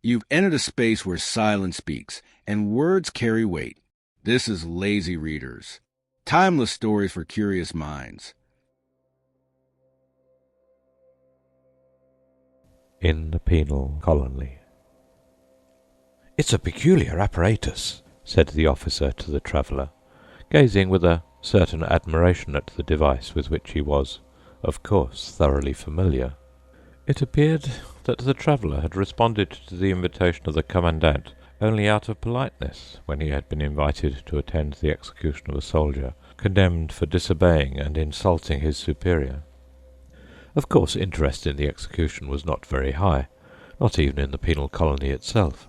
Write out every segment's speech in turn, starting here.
You've entered a space where silence speaks, and words carry weight. This is Lazy Readers. Timeless stories for curious minds. In the penal colony. "It's a peculiar apparatus," said the officer to the traveller, gazing with a certain admiration at the device with which he was, of course, thoroughly familiar. It appeared that the traveller had responded to the invitation of the commandant only out of politeness when he had been invited to attend the execution of a soldier condemned for disobeying and insulting his superior. Of course, interest in the execution was not very high, not even in the penal colony itself.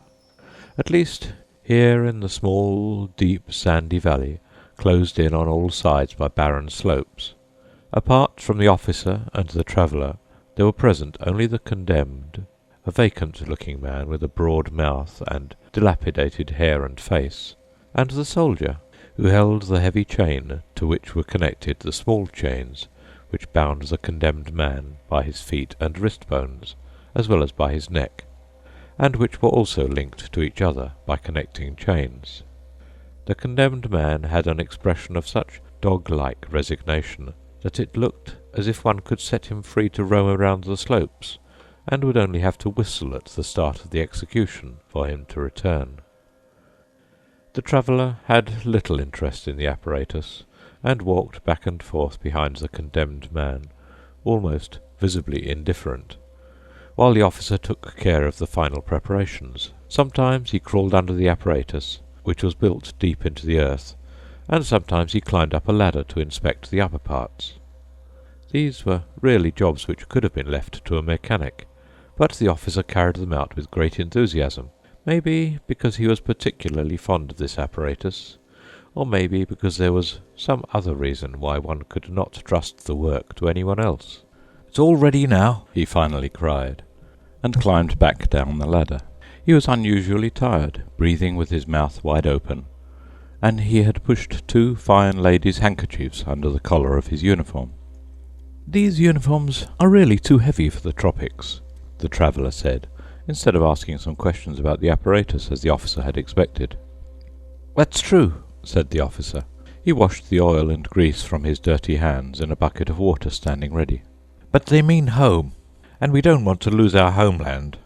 At least, here in the small, deep, sandy valley, closed in on all sides by barren slopes, apart from the officer and the traveller, there were present only the condemned, a vacant-looking man with a broad mouth and dilapidated hair and face, and the soldier, who held the heavy chain to which were connected the small chains which bound the condemned man by his feet and wrist bones, as well as by his neck, and which were also linked to each other by connecting chains. The condemned man had an expression of such dog-like resignation that it looked as if one could set him free to roam around the slopes, and would only have to whistle at the start of the execution for him to return. The traveller had little interest in the apparatus, and walked back and forth behind the condemned man, almost visibly indifferent, while the officer took care of the final preparations. Sometimes he crawled under the apparatus, which was built deep into the earth, and sometimes he climbed up a ladder to inspect the upper parts. These were really jobs which could have been left to a mechanic, but the officer carried them out with great enthusiasm, maybe because he was particularly fond of this apparatus, or maybe because there was some other reason why one could not trust the work to anyone else. "It's all ready now," he finally cried, and climbed back down the ladder. He was unusually tired, breathing with his mouth wide open, and he had pushed 2 fine ladies' handkerchiefs under the collar of his uniform. "These uniforms are really too heavy for the tropics," the traveller said, instead of asking some questions about the apparatus as the officer had expected. "That's true," said the officer. He washed the oil and grease from his dirty hands in a bucket of water standing ready. "But they mean home, and we don't want to lose our homeland.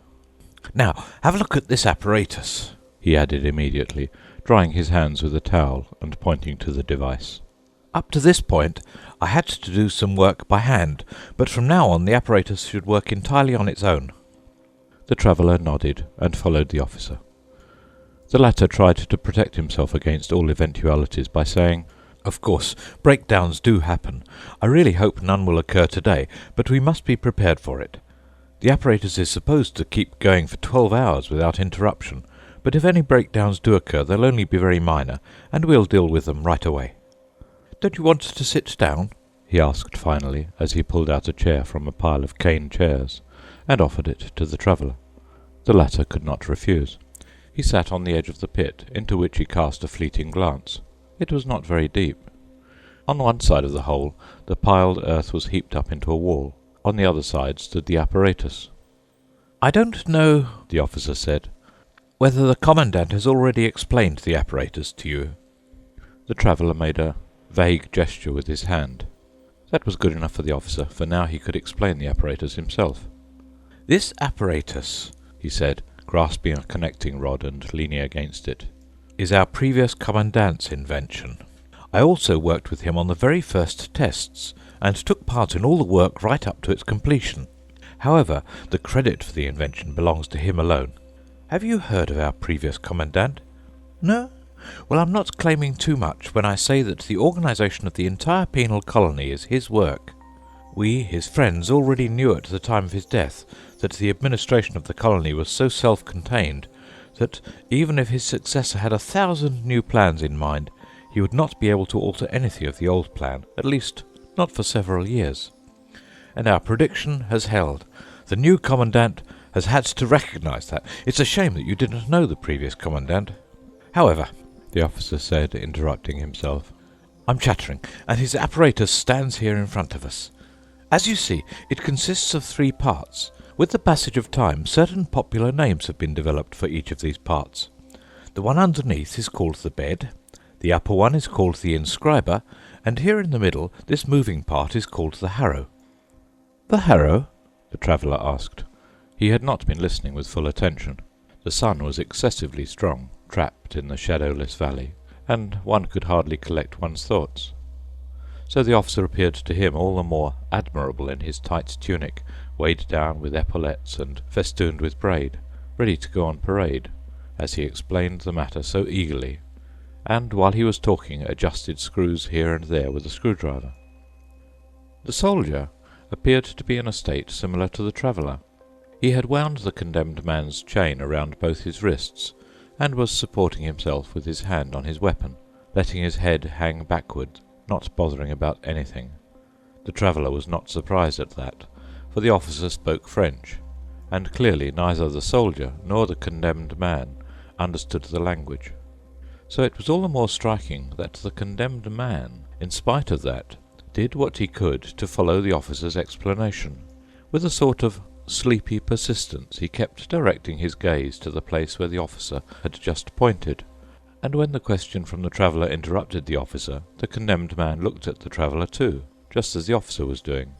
Now, have a look at this apparatus," he added immediately, drying his hands with a towel and pointing to the device. "Up to this point, I had to do some work by hand, but from now on the apparatus should work entirely on its own." The traveller nodded and followed the officer. The latter tried to protect himself against all eventualities by saying, "Of course, breakdowns do happen. I really hope none will occur today, but we must be prepared for it. The apparatus is supposed to keep going for 12 hours without interruption, but if any breakdowns do occur, they'll only be very minor, and we'll deal with them right away. Don't you want to sit down?" he asked finally, as he pulled out a chair from a pile of cane chairs, and offered it to the traveller. The latter could not refuse. He sat on the edge of the pit, into which he cast a fleeting glance. It was not very deep. On one side of the hole the piled earth was heaped up into a wall. On the other side stood the apparatus. "I don't know," the officer said, "whether the commandant has already explained the apparatus to you." The traveller made a vague gesture with his hand. That was good enough for the officer, for now he could explain the apparatus himself. "This apparatus," he said, grasping a connecting rod and leaning against it, "is our previous commandant's invention. I also worked with him on the very first tests, and took part in all the work right up to its completion. However, the credit for the invention belongs to him alone. Have you heard of our previous commandant? No? Well, I'm not claiming too much when I say that the organization of the entire penal colony is his work. We, his friends, already knew at the time of his death that the administration of the colony was so self-contained that, even if his successor had 1,000 new plans in mind, he would not be able to alter anything of the old plan, at least not for several years. And our prediction has held. The new commandant has had to recognize that. It's a shame that you didn't know the previous commandant. However," the officer said, interrupting himself, "I'm chattering, and his apparatus stands here in front of us. As you see, it consists of 3 parts. With the passage of time, certain popular names have been developed for each of these parts. The one underneath is called the bed, the upper one is called the inscriber, and here in the middle this moving part is called the harrow." "The harrow?" the traveller asked. He had not been listening with full attention. The sun was excessively strong, trapped in the shadowless valley, and one could hardly collect one's thoughts. So the officer appeared to him all the more admirable in his tight tunic, weighed down with epaulettes and festooned with braid, ready to go on parade, as he explained the matter so eagerly, and while he was talking adjusted screws here and there with a screwdriver. The soldier appeared to be in a state similar to the traveller. He had wound the condemned man's chain around both his wrists, and was supporting himself with his hand on his weapon, letting his head hang backward, not bothering about anything. The traveller was not surprised at that, for the officer spoke French, and clearly neither the soldier nor the condemned man understood the language. So it was all the more striking that the condemned man, in spite of that, did what he could to follow the officer's explanation. With a sort of sleepy persistence he kept directing his gaze to the place where the officer had just pointed, and when the question from the traveller interrupted the officer, the condemned man looked at the traveller too, just as the officer was doing.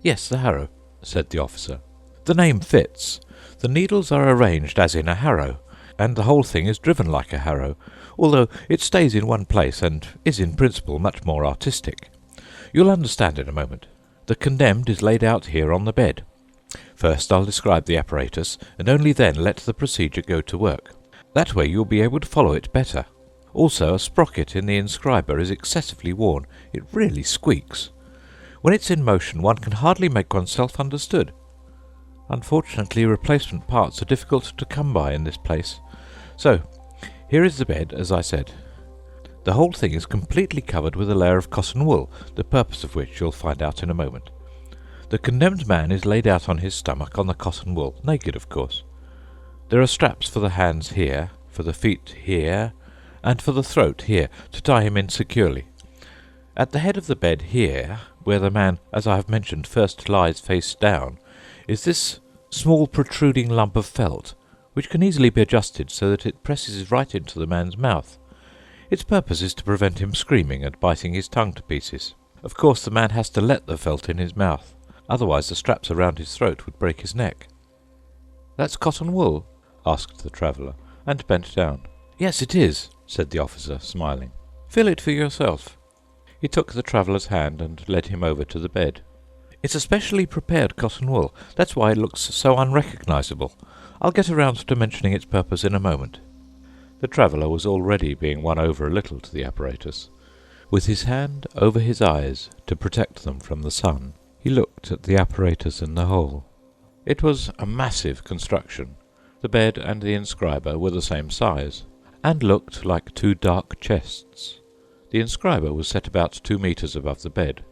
"Yes, the harrow," said the officer. "The name fits. The needles are arranged as in a harrow, and the whole thing is driven like a harrow, although it stays in one place and is in principle much more artistic. You'll understand in a moment. The condemned is laid out here on the bed. First I'll describe the apparatus, and only then let the procedure go to work. That way you'll be able to follow it better. Also, a sprocket in the inscriber is excessively worn. It really squeaks. When it's in motion one can hardly make oneself understood. Unfortunately, replacement parts are difficult to come by in this place. So, here is the bed, as I said. The whole thing is completely covered with a layer of cotton wool, the purpose of which you'll find out in a moment. The condemned man is laid out on his stomach on the cotton wool, naked of course. There are straps for the hands here, for the feet here, and for the throat here, to tie him in securely. At the head of the bed here, where the man, as I have mentioned, first lies face down, is this small protruding lump of felt, which can easily be adjusted so that it presses right into the man's mouth. Its purpose is to prevent him screaming and biting his tongue to pieces. Of course the man has to let the felt in his mouth, otherwise the straps around his throat would break his neck. "That's cotton wool?" asked the traveller, and bent down. "Yes, it is," said the officer, smiling. "Feel it for yourself." He took the traveller's hand and led him over to the bed. "It's a specially prepared cotton wool. That's why it looks so unrecognizable. I'll get around to mentioning its purpose in a moment." The traveller was already being won over a little to the apparatus. With his hand over his eyes to protect them from the sun, he looked at the apparatus in the hole. It was a massive construction. The bed and the inscriber were the same size, and looked like two dark chests. The inscriber was set about 2 meters above the bed,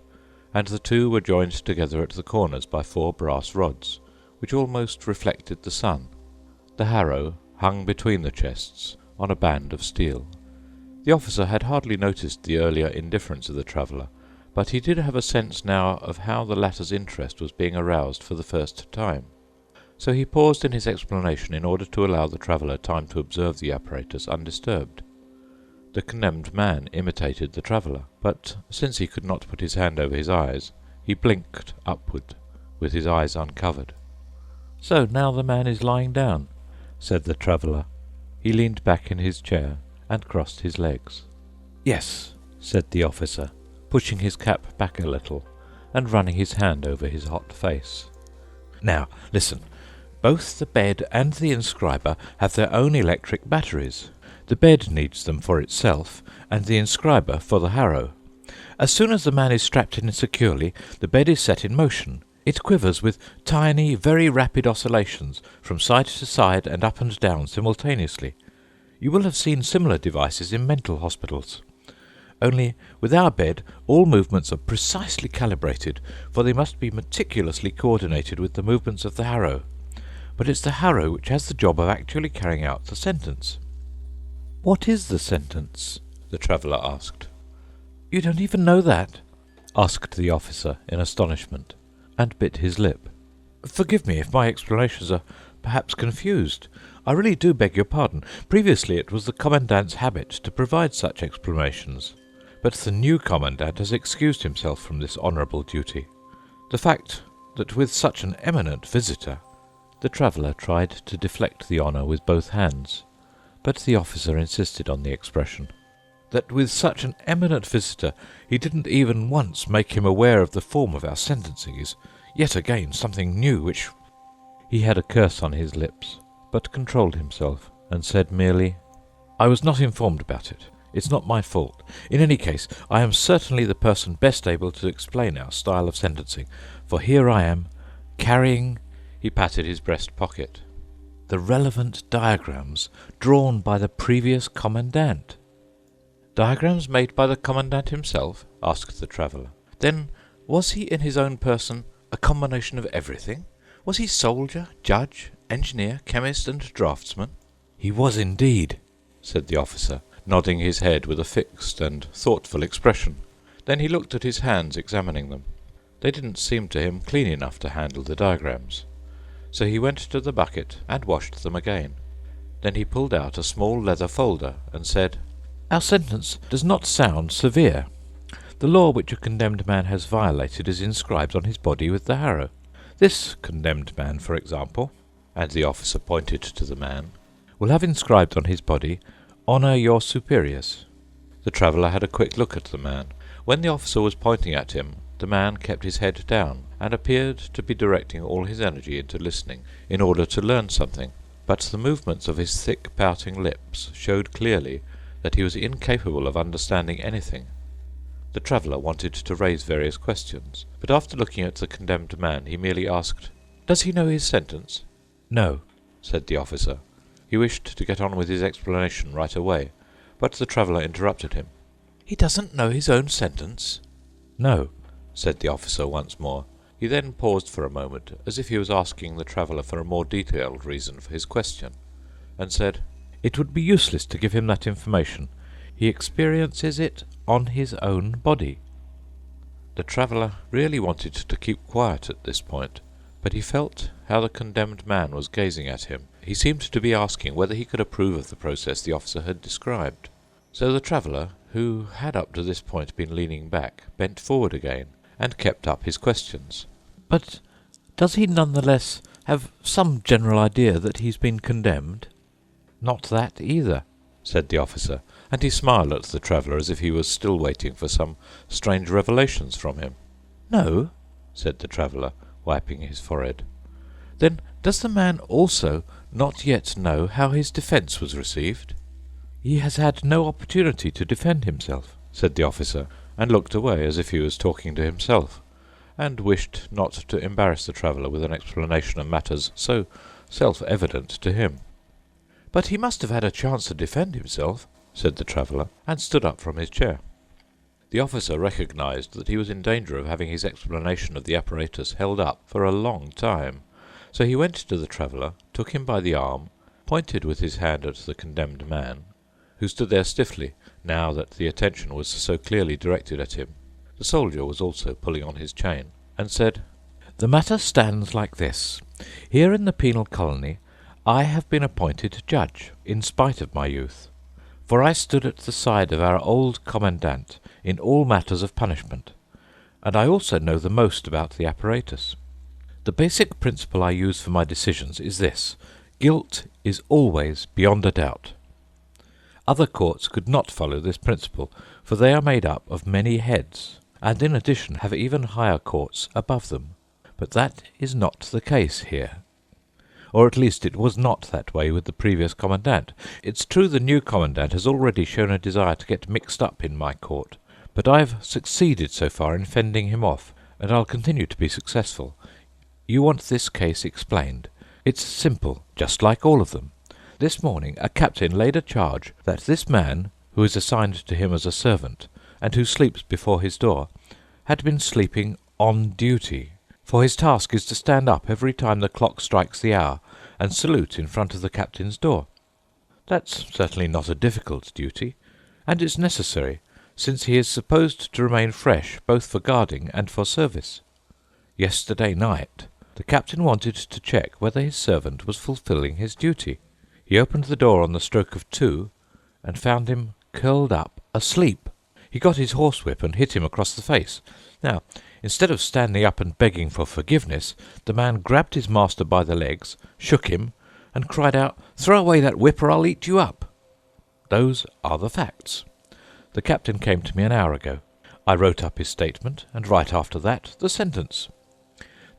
and the two were joined together at the corners by 4 brass rods, which almost reflected the sun. The harrow hung between the chests on a band of steel. The officer had hardly noticed the earlier indifference of the traveller, but he did have a sense now of how the latter's interest was being aroused for the first time. So he paused in his explanation in order to allow the traveller time to observe the apparatus undisturbed. The condemned man imitated the traveller, but since he could not put his hand over his eyes, he blinked upward, with his eyes uncovered. "So now the man is lying down," said the traveller. He leaned back in his chair and crossed his legs. "Yes," said the officer, pushing his cap back a little and running his hand over his hot face. "Now, listen. Both the bed and the inscriber have their own electric batteries. The bed needs them for itself, and the inscriber for the harrow. As soon as the man is strapped in securely, the bed is set in motion. It quivers with tiny, very rapid oscillations from side to side and up and down simultaneously. You will have seen similar devices in mental hospitals. Only, with our bed, all movements are precisely calibrated, for they must be meticulously coordinated with the movements of the harrow. But it's the harrow which has the job of actually carrying out the sentence." "What is the sentence?" the traveller asked. "You don't even know that?" asked the officer in astonishment, and bit his lip. Forgive me if my explanations are perhaps confused. I really do beg your pardon. Previously it was the Commandant's habit to provide such explanations, but the new Commandant has excused himself from this honourable duty. The fact that with such an eminent visitor—" The traveller tried to deflect the honour with both hands, but the officer insisted on the expression. "That with such an eminent visitor he didn't even once make him aware of the form of our sentencing is yet again something new which—" He had a curse on his lips, but controlled himself, and said merely, "I was not informed about it. It's not my fault. In any case, I am certainly the person best able to explain our style of sentencing, for here I am, carrying—" He patted his breast pocket. "The relevant diagrams drawn by the previous Commandant." "Diagrams made by the Commandant himself?" asked the traveller. "Then was he in his own person a combination of everything? Was he soldier, judge, engineer, chemist, and draftsman?" "He was indeed," said the officer, nodding his head with a fixed and thoughtful expression. Then he looked at his hands, examining them. They didn't seem to him clean enough to handle the diagrams, so he went to the bucket and washed them again. Then he pulled out a small leather folder and said, "Our sentence does not sound severe. The law which a condemned man has violated is inscribed on his body with the harrow. This condemned man, for example," and the officer pointed to the man, "will have inscribed on his body, 'Honour your superiors.'" The traveller had a quick look at the man. When the officer was pointing at him, the man kept his head down, and appeared to be directing all his energy into listening in order to learn something, but the movements of his thick pouting lips showed clearly that he was incapable of understanding anything. The traveller wanted to raise various questions, but after looking at the condemned man he merely asked, "Does he know his sentence?" "No," said the officer. He wished to get on with his explanation right away, but the traveller interrupted him. "He doesn't know his own sentence?" "No," said the officer once more. He then paused for a moment, as if he was asking the traveller for a more detailed reason for his question, and said, "It would be useless to give him that information. He experiences it on his own body." The traveller really wanted to keep quiet at this point, but he felt how the condemned man was gazing at him. He seemed to be asking whether he could approve of the process the officer had described. So the traveller, who had up to this point been leaning back, bent forward again, and kept up his questions. "But does he none the less have some general idea that he's been condemned?" "Not that either," said the officer, and he smiled at the traveller as if he was still waiting for some strange revelations from him. "No?" said the traveller, wiping his forehead. "Then does the man also not yet know how his defence was received?" "He has had no opportunity to defend himself," said the officer, and looked away as if he was talking to himself, and wished not to embarrass the traveller with an explanation of matters so self-evident to him. "But he must have had a chance to defend himself," said the traveller, and stood up from his chair. The officer recognized that he was in danger of having his explanation of the apparatus held up for a long time, so he went to the traveller, took him by the arm, pointed with his hand at the condemned man, who stood there stiffly, now that the attention was so clearly directed at him. The soldier was also pulling on his chain, and said, "The matter stands like this. Here in the penal colony I have been appointed judge, in spite of my youth, for I stood at the side of our old commandant in all matters of punishment, and I also know the most about the apparatus. The basic principle I use for my decisions is this: guilt is always beyond a doubt. Other courts could not follow this principle, for they are made up of many heads, and in addition have even higher courts above them. But that is not the case here. Or at least it was not that way with the previous commandant. It's true the new commandant has already shown a desire to get mixed up in my court, but I've succeeded so far in fending him off, and I'll continue to be successful. You want this case explained. It's simple, just like all of them. This morning a captain laid a charge that this man, who is assigned to him as a servant, and who sleeps before his door, had been sleeping on duty, for his task is to stand up every time the clock strikes the hour and salute in front of the captain's door. That's certainly not a difficult duty, and it's necessary, since he is supposed to remain fresh both for guarding and for service. Yesterday night The captain wanted to check whether his servant was fulfilling his duty. He opened the door on the stroke of 2 and found him curled up asleep. He got his horsewhip and hit him across the face. Now, instead of standing up and begging for forgiveness, the man grabbed his master by the legs, shook him, and cried out, "Throw away that whip or I'll eat you up." Those are the facts. The captain came to me an hour ago. I wrote up his statement, and right after that, the sentence.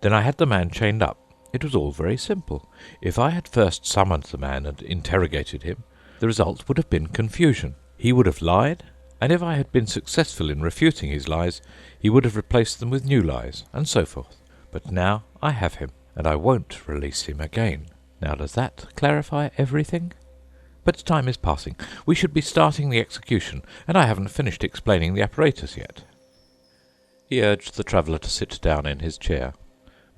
Then I had the man chained up. It was all very simple. If I had first summoned the man and interrogated him, the result would have been confusion. He would have lied, and if I had been successful in refuting his lies, he would have replaced them with new lies, and so forth. But now I have him, and I won't release him again. Now does that clarify everything? But time is passing. We should be starting the execution, and I haven't finished explaining the apparatus yet. He urged the traveller to sit down in his chair,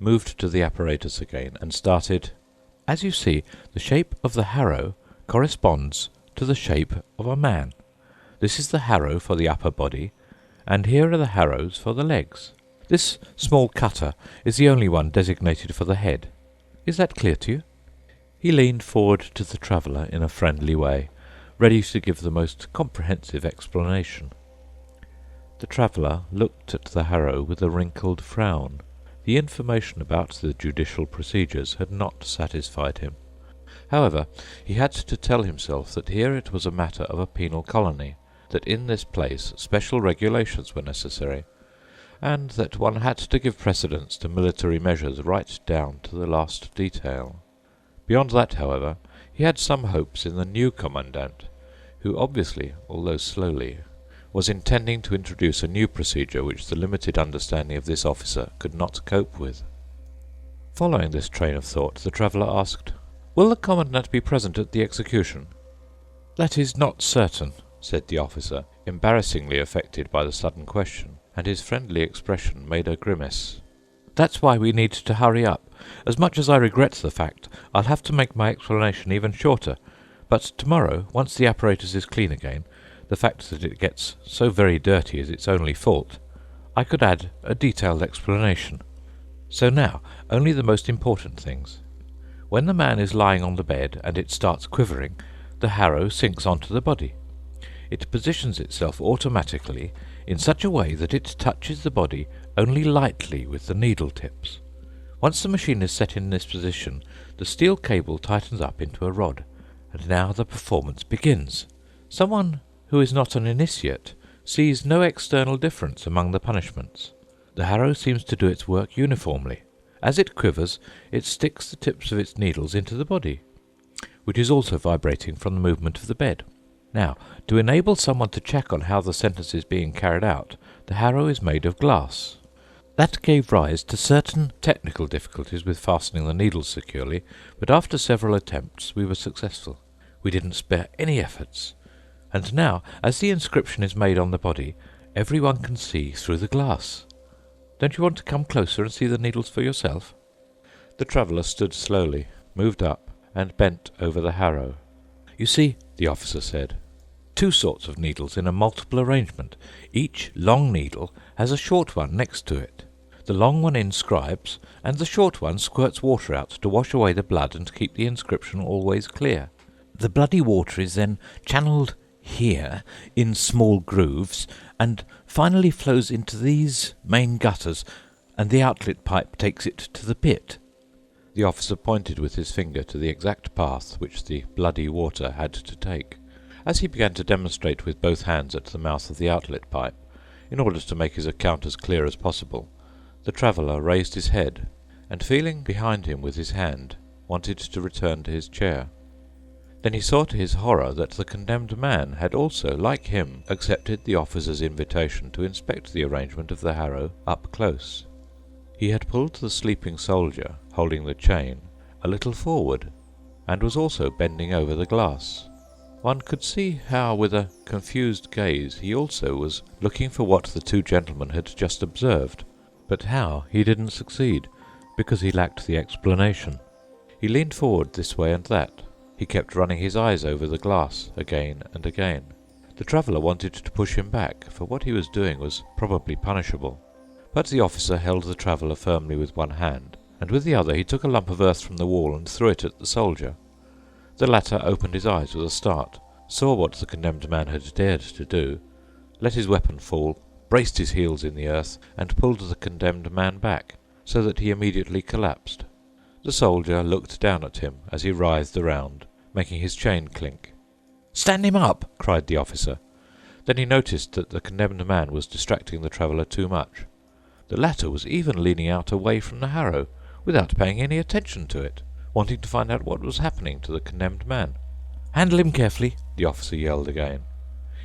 moved to the apparatus again, and started. As you see, the shape of the harrow corresponds to the shape of a man. This is the harrow for the upper body, and here are the harrows for the legs. This small cutter is the only one designated for the head. Is that clear to you? He leaned forward to the traveller in a friendly way, ready to give the most comprehensive explanation. The traveller looked at the harrow with a wrinkled frown. The information about the judicial procedures had not satisfied him. However, he had to tell himself that here it was a matter of a penal colony, that in this place special regulations were necessary, and that one had to give precedence to military measures right down to the last detail. Beyond that, however, he had some hopes in the new commandant, who obviously, although slowly, was intending to introduce a new procedure which the limited understanding of this officer could not cope with. Following this train of thought, the traveller asked, "Will the commandant be present at the execution?" "That is not certain," said the officer, embarrassingly affected by the sudden question, and his friendly expression made a grimace. "That's why we need to hurry up. As much as I regret the fact, I'll have to make my explanation even shorter, but tomorrow, once the apparatus is clean again, the fact that it gets so very dirty is its only fault, I could add a detailed explanation. So now, only the most important things. When the man is lying on the bed and it starts quivering, the harrow sinks onto the body. It positions itself automatically in such a way that it touches the body only lightly with the needle tips. Once the machine is set in this position, the steel cable tightens up into a rod, and now the performance begins. Someone who is not an initiate sees no external difference among the punishments. The harrow seems to do its work uniformly. As it quivers, it sticks the tips of its needles into the body, which is also vibrating from the movement of the bed. Now, to enable someone to check on how the sentence is being carried out, the harrow is made of glass. That gave rise to certain technical difficulties with fastening the needles securely, but after several attempts we were successful. We didn't spare any efforts. And now, as the inscription is made on the body, everyone can see through the glass. Don't you want to come closer and see the needles for yourself?" The traveller stood slowly, moved up, and bent over the harrow. "You see," the officer said, "two sorts of needles in a multiple arrangement. Each long needle has a short one next to it. The long one inscribes, and the short one squirts water out to wash away the blood and keep the inscription always clear. The bloody water is then channeled here in small grooves, and finally flows into these main gutters, and the outlet pipe takes it to the pit." The officer pointed with his finger to the exact path which the bloody water had to take. As he began to demonstrate with both hands at the mouth of the outlet pipe, in order to make his account as clear as possible, the traveller raised his head, and feeling behind him with his hand, wanted to return to his chair. Then he saw to his horror that the condemned man had also, like him, accepted the officer's invitation to inspect the arrangement of the harrow up close. He had pulled the sleeping soldier, holding the chain, a little forward, and was also bending over the glass. One could see how, with a confused gaze, he also was looking for what the two gentlemen had just observed, but how he didn't succeed, because he lacked the explanation. He leaned forward this way and that. He kept running his eyes over the glass again and again. The traveller wanted to push him back, for what he was doing was probably punishable. But the officer held the traveller firmly with one hand, and with the other he took a lump of earth from the wall and threw it at the soldier. The latter opened his eyes with a start, saw what the condemned man had dared to do, let his weapon fall, braced his heels in the earth, and pulled the condemned man back, so that he immediately collapsed. The soldier looked down at him as he writhed around, making his chain clink. "Stand him up!" cried the officer. Then he noticed that the condemned man was distracting the traveller too much. The latter was even leaning out away from the harrow, without paying any attention to it, wanting to find out what was happening to the condemned man. "Handle him carefully," the officer yelled again.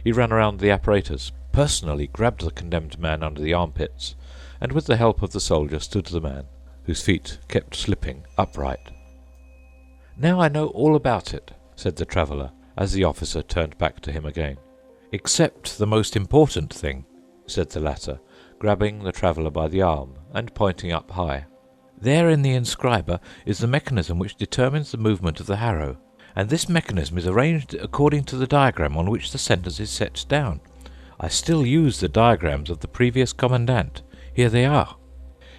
He ran around the apparatus, personally grabbed the condemned man under the armpits, and with the help of the soldier stood the man, whose feet kept slipping upright. "Now I know all about it," said the traveller, as the officer turned back to him again. "Except the most important thing," said the latter, grabbing the traveller by the arm and pointing up high. "There in the inscriber is the mechanism which determines the movement of the harrow, and this mechanism is arranged according to the diagram on which the sentence is set down. I still use the diagrams of the previous commandant. Here they are."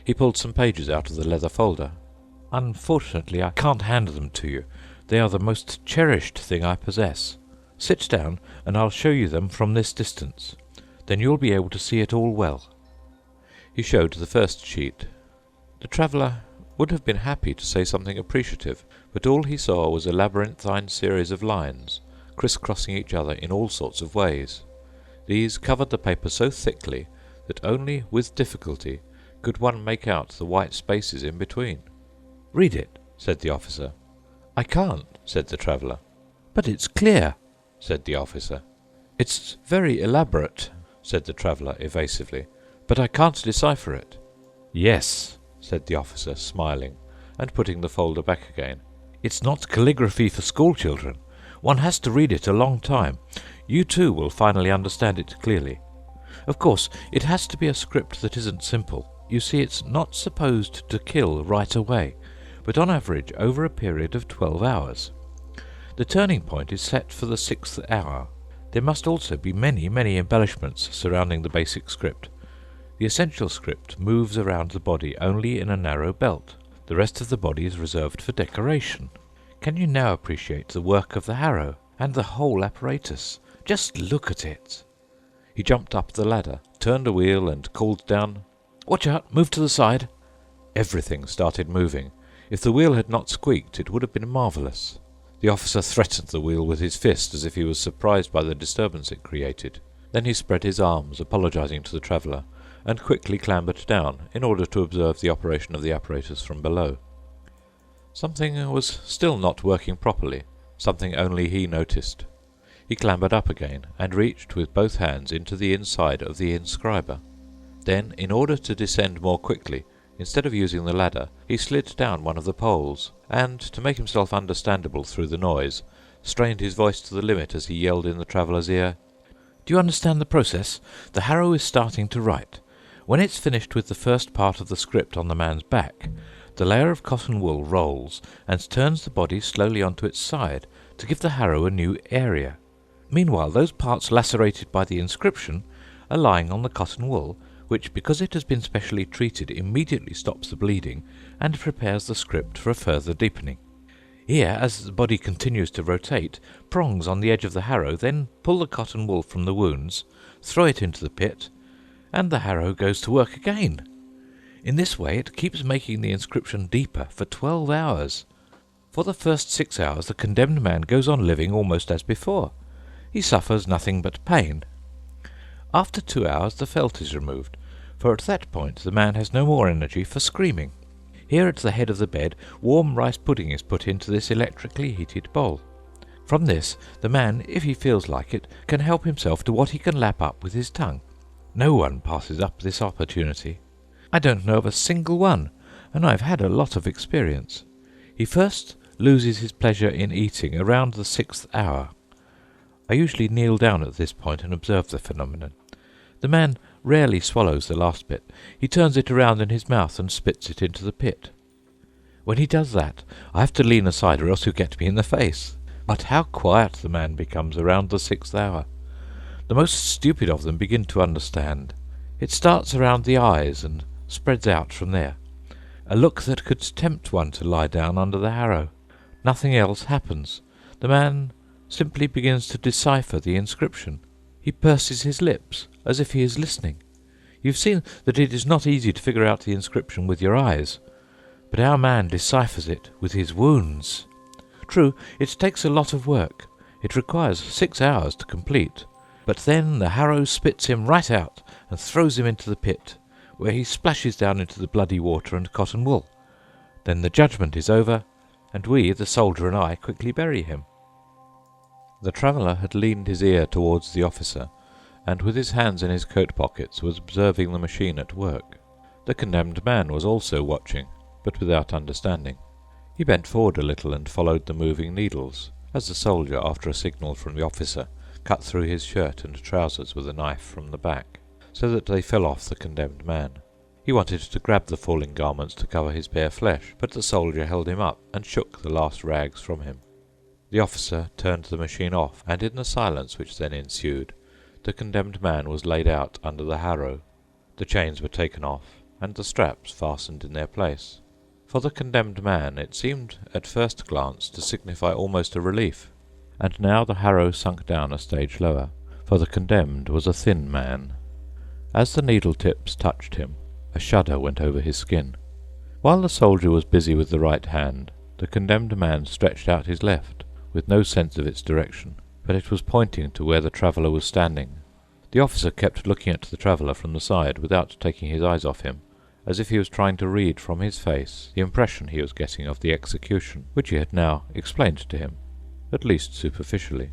He pulled some pages out of the leather folder. "Unfortunately, I can't hand them to you. They are the most cherished thing I possess. Sit down, and I'll show you them from this distance. Then you'll be able to see it all well." He showed the first sheet. The traveller would have been happy to say something appreciative, but all he saw was a labyrinthine series of lines, criss-crossing each other in all sorts of ways. These covered the paper so thickly that only with difficulty could one make out the white spaces in between. "Read it," said the officer. "I can't," said the traveller. "But it's clear," said the officer. "It's very elaborate," said the traveller evasively, "but I can't decipher it." "Yes," said the officer, smiling, and putting the folder back again. "It's not calligraphy for school children. One has to read it a long time. You too will finally understand it clearly. Of course, it has to be a script that isn't simple. You see, it's not supposed to kill right away, but on average over a period of 12 hours. The turning point is set for the 6th hour. There must also be many embellishments surrounding the basic script. The essential script moves around the body only in a narrow belt. The rest of the body is reserved for decoration. Can you now appreciate the work of the harrow and the whole apparatus? Just look at it." He jumped up the ladder, turned a wheel, and called down, "Watch out! Move to the side!" Everything started moving. If the wheel had not squeaked, it would have been marvellous. The officer threatened the wheel with his fist as if he was surprised by the disturbance it created. Then he spread his arms, apologizing to the traveller, and quickly clambered down in order to observe the operation of the apparatus from below. Something was still not working properly, something only he noticed. He clambered up again, and reached with both hands into the inside of the inscriber. Then, in order to descend more quickly, instead of using the ladder, he slid down one of the poles, and, to make himself understandable through the noise, strained his voice to the limit as he yelled in the traveller's ear, "Do you understand the process? The harrow is starting to write. When it's finished with the first part of the script on the man's back, the layer of cotton wool rolls and turns the body slowly onto its side to give the harrow a new area. Meanwhile, those parts lacerated by the inscription are lying on the cotton wool, which, because it has been specially treated, immediately stops the bleeding and prepares the script for a further deepening. Here, as the body continues to rotate, prongs on the edge of the harrow then pull the cotton wool from the wounds, throw it into the pit, and the harrow goes to work again. In this way it keeps making the inscription deeper for 12 hours. For the first 6 hours the condemned man goes on living almost as before. He suffers nothing but pain. After 2 hours the felt is removed, for at that point the man has no more energy for screaming. Here at the head of the bed, warm rice pudding is put into this electrically heated bowl. From this, the man, if he feels like it, can help himself to what he can lap up with his tongue. No one passes up this opportunity. I don't know of a single one, and I've had a lot of experience. He first loses his pleasure in eating around the 6th hour. I usually kneel down at this point and observe the phenomenon. The man rarely swallows the last bit. He turns it around in his mouth and spits it into the pit. When he does that, I have to lean aside or else he'll get me in the face. But how quiet the man becomes around the 6th hour. The most stupid of them begin to understand. It starts around the eyes and spreads out from there. a look that could tempt one to lie down under the harrow. Nothing else happens. The man simply begins to decipher the inscription. He purses his lips, as if he is listening. You've seen that it is not easy to figure out the inscription with your eyes, but our man deciphers it with his wounds. True, it takes a lot of work. It requires 6 hours to complete. But then the harrow spits him right out and throws him into the pit, where he splashes down into the bloody water and cotton wool. Then the judgment is over, and we, the soldier and I, quickly bury him. The traveller had leaned his ear towards the officer, and with his hands in his coat pockets was observing the machine at work. The condemned man was also watching, but without understanding. He bent forward a little and followed the moving needles, as the soldier, after a signal from the officer, cut through his shirt and trousers with a knife from the back, so that they fell off the condemned man. He wanted to grab the falling garments to cover his bare flesh, but the soldier held him up and shook the last rags from him. The officer turned the machine off, and in the silence which then ensued, the condemned man was laid out under the harrow. The chains were taken off, and the straps fastened in their place. For the condemned man it seemed at first glance to signify almost a relief. And now the harrow sunk down a stage lower, for the condemned was a thin man. As the needle-tips touched him, a shudder went over his skin. While the soldier was busy with the right hand, the condemned man stretched out his left, with no sense of its direction, but it was pointing to where the traveller was standing. The officer kept looking at the traveller from the side without taking his eyes off him, as if he was trying to read from his face the impression he was getting of the execution, which he had now explained to him, at least superficially.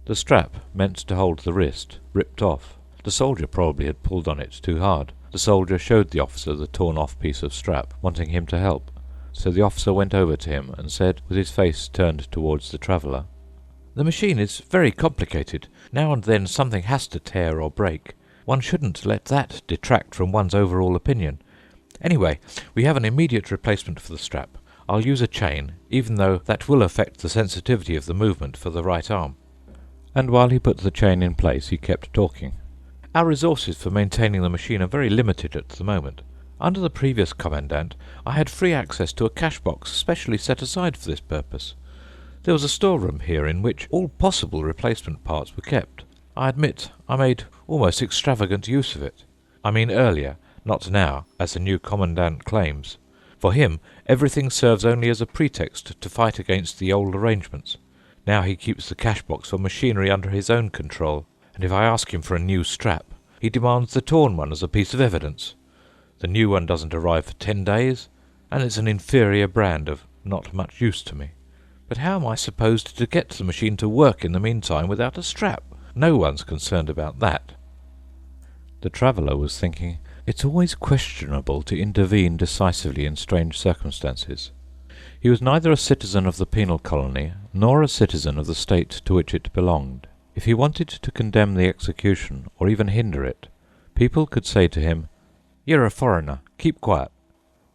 The strap meant to hold the wrist ripped off. The soldier probably had pulled on it too hard. The soldier showed the officer the torn-off piece of strap, wanting him to help. So the officer went over to him and said, with his face turned towards the traveller, "The machine is very complicated. Now and then something has to tear or break. One shouldn't let that detract from one's overall opinion. Anyway, we have an immediate replacement for the strap. I'll use a chain, even though that will affect the sensitivity of the movement for the right arm." And while he put the chain in place, he kept talking. "Our resources for maintaining the machine are very limited at the moment. Under the previous commandant, I had free access to a cash box specially set aside for this purpose. There was a storeroom here in which all possible replacement parts were kept. I admit I made almost extravagant use of it. I mean earlier, not now, as the new commandant claims. For him, everything serves only as a pretext to fight against the old arrangements. Now he keeps the cash box for machinery under his own control, and if I ask him for a new strap, he demands the torn one as a piece of evidence. The new one doesn't arrive for 10 days, and it's an inferior brand of not much use to me. But how am I supposed to get the machine to work in the meantime without a strap? No one's concerned about that." The traveller was thinking, it's always questionable to intervene decisively in strange circumstances. He was neither a citizen of the penal colony, nor a citizen of the state to which it belonged. If he wanted to condemn the execution, or even hinder it, people could say to him, "You're a foreigner, keep quiet."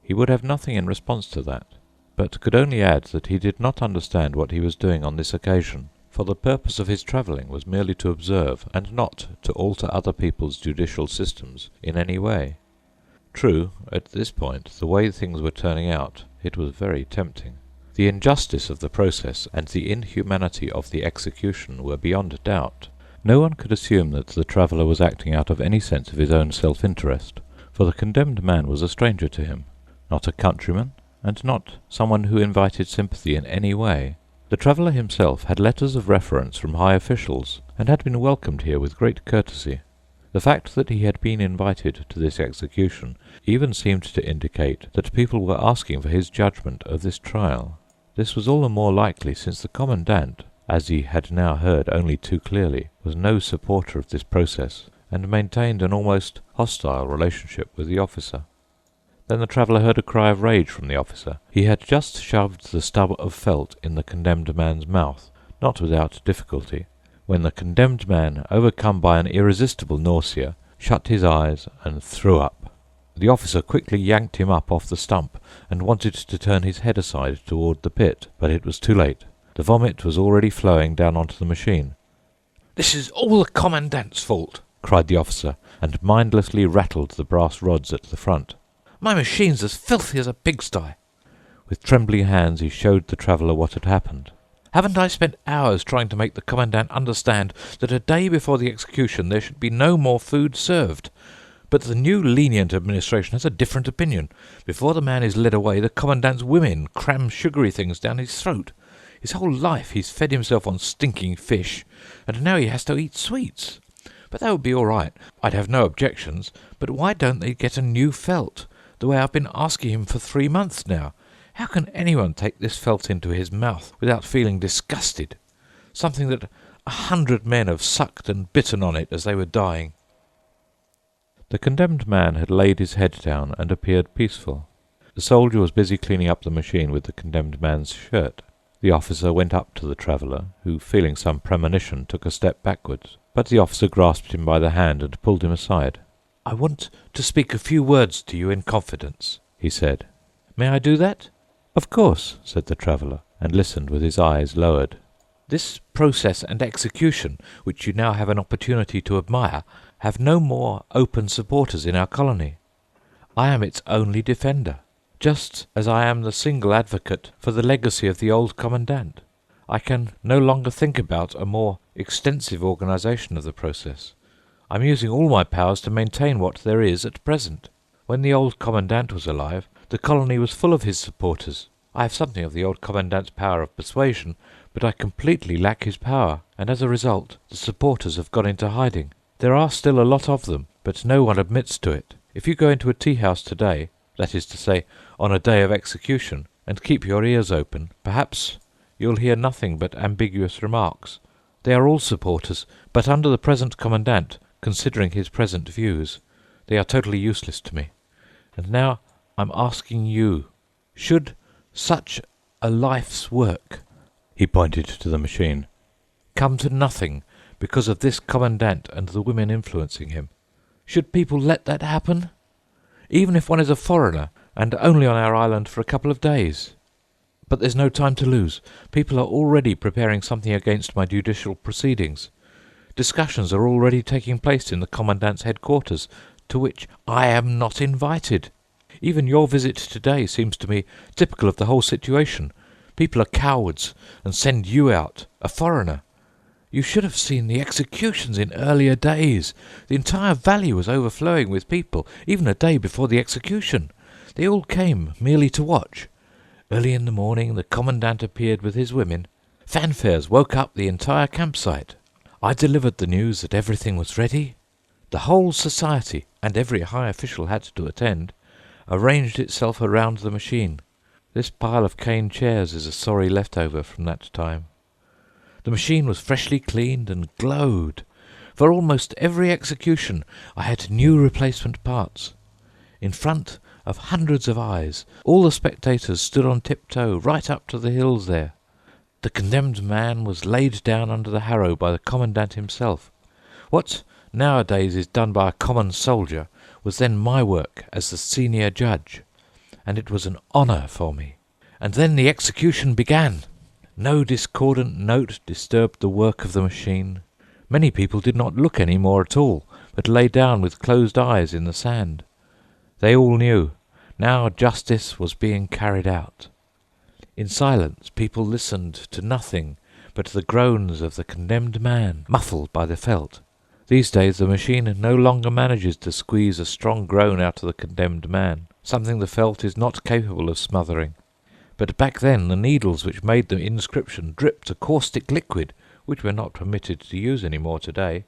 He would have nothing in response to that, but could only add that he did not understand what he was doing on this occasion, for the purpose of his travelling was merely to observe, and not to alter other people's judicial systems in any way. True, at this point, the way things were turning out, it was very tempting. The injustice of the process and the inhumanity of the execution were beyond doubt. No one could assume that the traveller was acting out of any sense of his own self-interest, for the condemned man was a stranger to him, not a countryman, and not someone who invited sympathy in any way. The traveller himself had letters of reference from high officials, and had been welcomed here with great courtesy. The fact that he had been invited to this execution even seemed to indicate that people were asking for his judgment of this trial. This was all the more likely since the commandant, as he had now heard only too clearly, was no supporter of this process, and maintained an almost hostile relationship with the officer. Then the traveller heard a cry of rage from the officer. He had just shoved the stub of felt in the condemned man's mouth, not without difficulty, when the condemned man, overcome by an irresistible nausea, shut his eyes and threw up. The officer quickly yanked him up off the stump, and wanted to turn his head aside toward the pit, but it was too late. The vomit was already flowing down onto the machine. "This is all the commandant's fault," cried the officer, and mindlessly rattled the brass rods at the front. My machine's as filthy as a pigsty." With trembling hands he showed the traveller what had happened. "Haven't I spent hours trying to make the Commandant understand that a day before the execution there should be no more food served? But the new lenient administration has a different opinion. Before the man is led away, the Commandant's women cram sugary things down his throat. His whole life he's fed himself on stinking fish, and now he has to eat sweets. But that would be all right. I'd have no objections. But why don't they get a new felt, the way I've been asking him for 3 months now? How can anyone take this felt into his mouth without feeling disgusted? Something that 100 men have sucked and bitten on it as they were dying." The condemned man had laid his head down and appeared peaceful. The soldier was busy cleaning up the machine with the condemned man's shirt. The officer went up to the traveller, who, feeling some premonition, took a step backwards. But the officer grasped him by the hand and pulled him aside. "I want to speak a few words to you in confidence," he said. "May I do that?" "Of course," said the traveller, and listened with his eyes lowered. "This process and execution, which you now have an opportunity to admire, have no more open supporters in our colony. I am its only defender, just as I am the single advocate for the legacy of the old Commandant. I can no longer think about a more extensive organisation of the process. I'm using all my powers to maintain what there is at present. When the old Commandant was alive, the colony was full of his supporters. I have something of the old Commandant's power of persuasion, but I completely lack his power, and as a result the supporters have gone into hiding. There are still a lot of them, but no one admits to it. If you go into a tea-house today, that is to say, on a day of execution, and keep your ears open, perhaps you'll hear nothing but ambiguous remarks. They are all supporters, but under the present Commandant, considering his present views, they are totally useless to me. And now I'm asking you, should such a life's work," he pointed to the machine, "come to nothing because of this Commandant and the women influencing him? Should people let that happen? Even if one is a foreigner, and only on our island for a couple of days? But there's no time to lose. People are already preparing something against my judicial proceedings. Discussions are already taking place in the Commandant's headquarters, to which I am not invited. Even your visit today seems to me typical of the whole situation. People are cowards, and send you out, a foreigner. You should have seen the executions in earlier days. The entire valley was overflowing with people, even a day before the execution. They all came merely to watch. Early in the morning the Commandant appeared with his women. Fanfares woke up the entire campsite. I delivered the news that everything was ready. The whole society, and every high official had to attend, arranged itself around the machine. This pile of cane chairs is a sorry leftover from that time. The machine was freshly cleaned and glowed. For almost every execution I had new replacement parts. In front of hundreds of eyes, all the spectators stood on tiptoe right up to the hills there. The condemned man was laid down under the harrow by the Commandant himself. What nowadays is done by a common soldier was then my work as the senior judge, and it was an honour for me. And then the execution began. No discordant note disturbed the work of the machine. Many people did not look any more at all, but lay down with closed eyes in the sand. They all knew. Now justice was being carried out. In silence people listened to nothing but the groans of the condemned man, muffled by the felt. These days the machine no longer manages to squeeze a strong groan out of the condemned man, something the felt is not capable of smothering. But back then the needles which made the inscription dripped a caustic liquid, which we're not permitted to use any more today.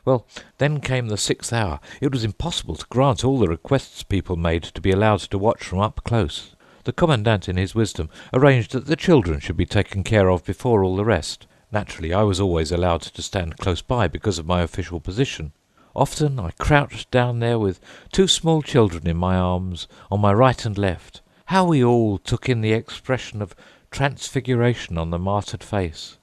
Well, then came the 6th hour. It was impossible to grant all the requests people made to be allowed to watch from up close. The Commandant, in his wisdom, arranged that the children should be taken care of before all the rest. Naturally, I was always allowed to stand close by because of my official position. Often I crouched down there with 2 small children in my arms, on my right and left. How we all took in the expression of transfiguration on the martyred face.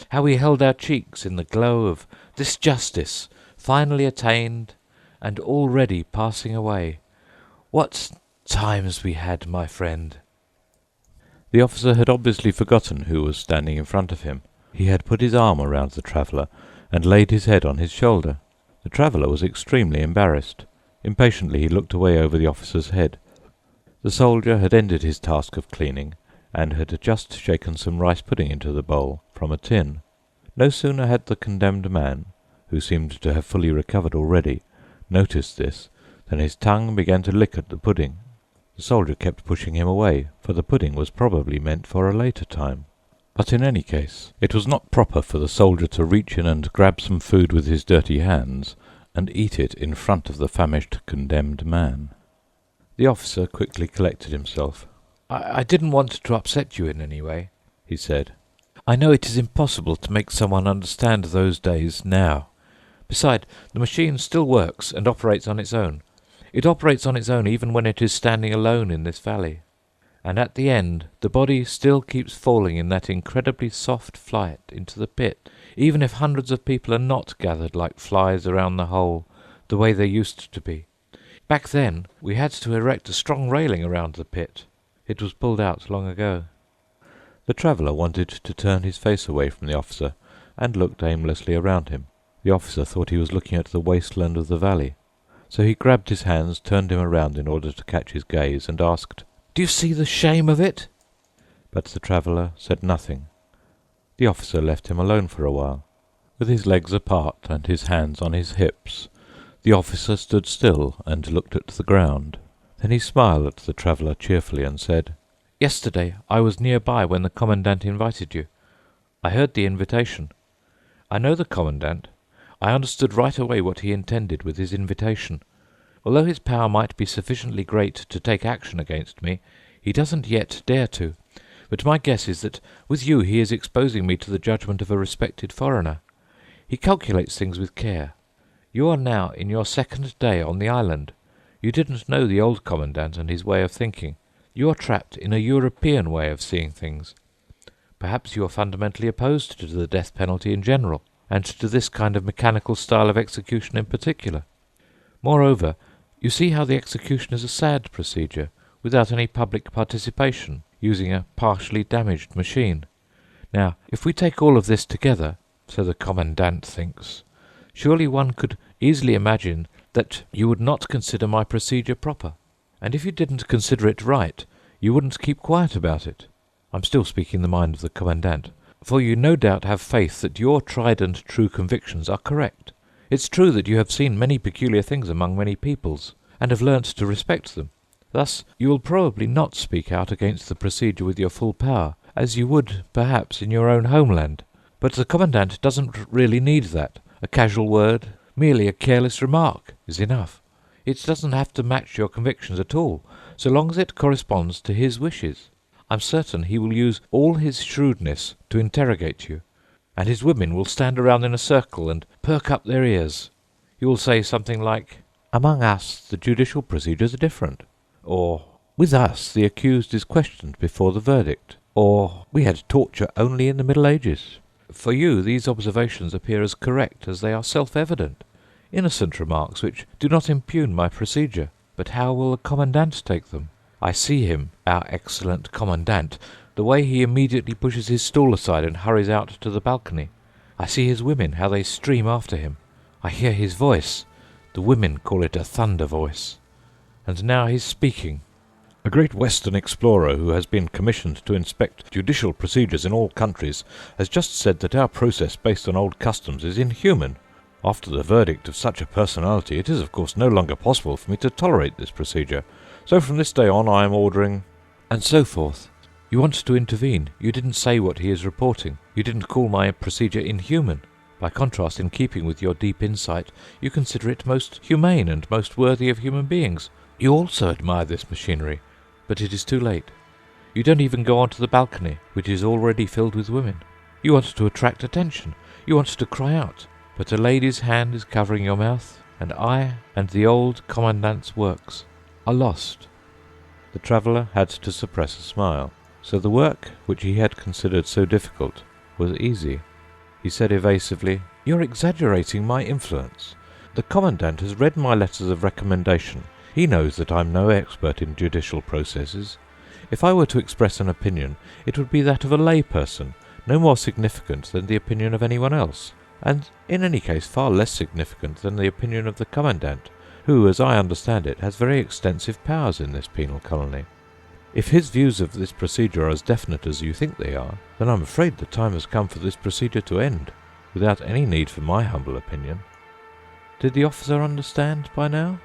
How we held our cheeks in the glow of this justice, finally attained and already passing away. What times we had, my friend! The officer had obviously forgotten who was standing in front of him. He had put his arm around the traveller and laid his head on his shoulder. The traveller was extremely embarrassed. Impatiently he looked away over the officer's head. The soldier had ended his task of cleaning, and had just shaken some rice pudding into the bowl from a tin. No sooner had the condemned man, who seemed to have fully recovered already, noticed this, than his tongue began to lick at the pudding. The soldier kept pushing him away, for the pudding was probably meant for a later time. But in any case, it was not proper for the soldier to reach in and grab some food with his dirty hands, and eat it in front of the famished condemned man. The officer quickly collected himself. I didn't want to upset you in any way," he said. "I know it is impossible to make someone understand those days now. Besides, the machine still works and operates on its own. It operates on its own even when it is standing alone in this valley. And at the end, the body still keeps falling in that incredibly soft flight into the pit, even if hundreds of people are not gathered like flies around the hole, the way they used to be. Back then, we had to erect a strong railing around the pit. It was pulled out long ago." The traveller wanted to turn his face away from the officer, and looked aimlessly around him. The officer thought he was looking at the wasteland of the valley, so he grabbed his hands, turned him around in order to catch his gaze, and asked, "Do you see the shame of it?" But the traveller said nothing. The officer left him alone for a while. With his legs apart and his hands on his hips, the officer stood still and looked at the ground. Then he smiled at the traveller cheerfully and said, "Yesterday I was nearby when the commandant invited you. I heard the invitation. I know the commandant. I understood right away what he intended with his invitation. Although his power might be sufficiently great to take action against me, he doesn't yet dare to. But my guess is that with you he is exposing me to the judgment of a respected foreigner. He calculates things with care. You are now in your second day on the island. You didn't know the old commandant and his way of thinking. You are trapped in a European way of seeing things. Perhaps you are fundamentally opposed to the death penalty in general, and to this kind of mechanical style of execution in particular. Moreover, you see how the execution is a sad procedure, without any public participation, using a partially damaged machine. Now, if we take all of this together, so the commandant thinks, surely one could easily imagine that you would not consider my procedure proper. And if you didn't consider it right, you wouldn't keep quiet about it. I'm still speaking the mind of the commandant, for you no doubt have faith that your tried and true convictions are correct. It's true that you have seen many peculiar things among many peoples, and have learnt to respect them. Thus you will probably not speak out against the procedure with your full power, as you would, perhaps, in your own homeland. But the commandant doesn't really need that. A casual word, merely a careless remark, is enough. It doesn't have to match your convictions at all, so long as it corresponds to his wishes. I'm certain he will use all his shrewdness to interrogate you, and his women will stand around in a circle and perk up their ears. You will say something like, "Among us the judicial procedures are different," or "With us the accused is questioned before the verdict," or "We had torture only in the Middle Ages." For you these observations appear as correct as they are self-evident, innocent remarks which do not impugn my procedure. But how will the commandant take them? I see him, our excellent commandant, the way he immediately pushes his stool aside and hurries out to the balcony. I see his women, how they stream after him. I hear his voice. The women call it a thunder voice. And now he's speaking. A great Western explorer who has been commissioned to inspect judicial procedures in all countries has just said that our process based on old customs is inhuman. After the verdict of such a personality, it is of course no longer possible for me to tolerate this procedure. So from this day on I am ordering... and so forth. You want to intervene. You didn't say what he is reporting. You didn't call my procedure inhuman. By contrast, in keeping with your deep insight, you consider it most humane and most worthy of human beings. You also admire this machinery, but it is too late. You don't even go onto the balcony, which is already filled with women. You want to attract attention. You want to cry out. But a lady's hand is covering your mouth, and I and the old commandant's works are lost. The traveller had to suppress a smile, so the work which he had considered so difficult was easy. He said evasively, "You're exaggerating my influence. The commandant has read my letters of recommendation. He knows that I'm no expert in judicial processes. If I were to express an opinion, it would be that of a lay person, no more significant than the opinion of anyone else, and in any case far less significant than the opinion of the commandant, who, as I understand it, has very extensive powers in this penal colony. If his views of this procedure are as definite as you think they are, then I'm afraid the time has come for this procedure to end, without any need for my humble opinion. Did the officer understand by now?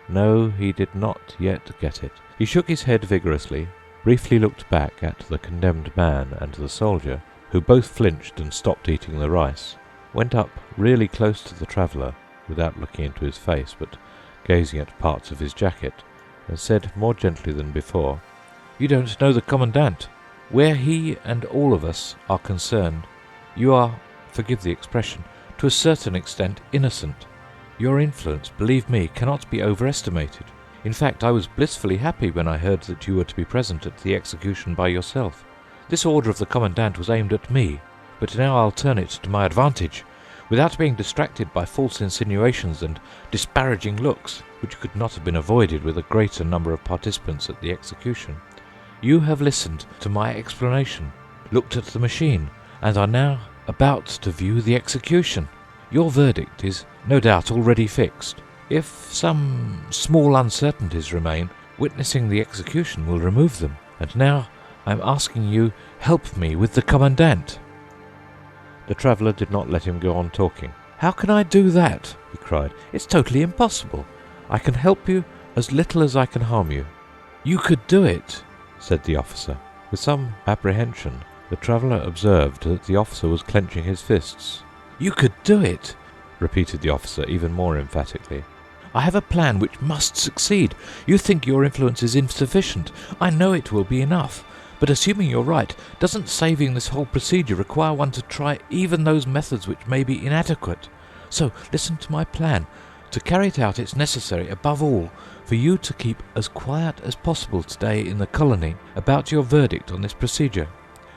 No, he did not yet get it. He shook his head vigorously, briefly looked back at the condemned man and the soldier, who both flinched and stopped eating the rice, went up really close to the traveller, without looking into his face, but gazing at parts of his jacket, and said more gently than before, "You don't know the Commandant. Where he and all of us are concerned, you are, forgive the expression, to a certain extent innocent. Your influence, believe me, cannot be overestimated. In fact, I was blissfully happy when I heard that you were to be present at the execution by yourself. This order of the Commandant was aimed at me, but now I'll turn it to my advantage, without being distracted by false insinuations and disparaging looks, which could not have been avoided with a greater number of participants at the execution. You have listened to my explanation, looked at the machine, and are now about to view the execution. Your verdict is no doubt already fixed. If some small uncertainties remain, witnessing the execution will remove them. And now I am asking you, help me with the Commandant." The traveller did not let him go on talking. "How can I do that?" he cried. "It's totally impossible. I can help you as little as I can harm you." "You could do it," said the officer. With some apprehension, the traveller observed that the officer was clenching his fists. "You could do it," repeated the officer even more emphatically. "I have a plan which must succeed. You think your influence is insufficient. I know it will be enough. But assuming you're right, doesn't saving this whole procedure require one to try even those methods which may be inadequate? So listen to my plan. To carry it out, it's necessary, above all, for you to keep as quiet as possible today in the colony about your verdict on this procedure.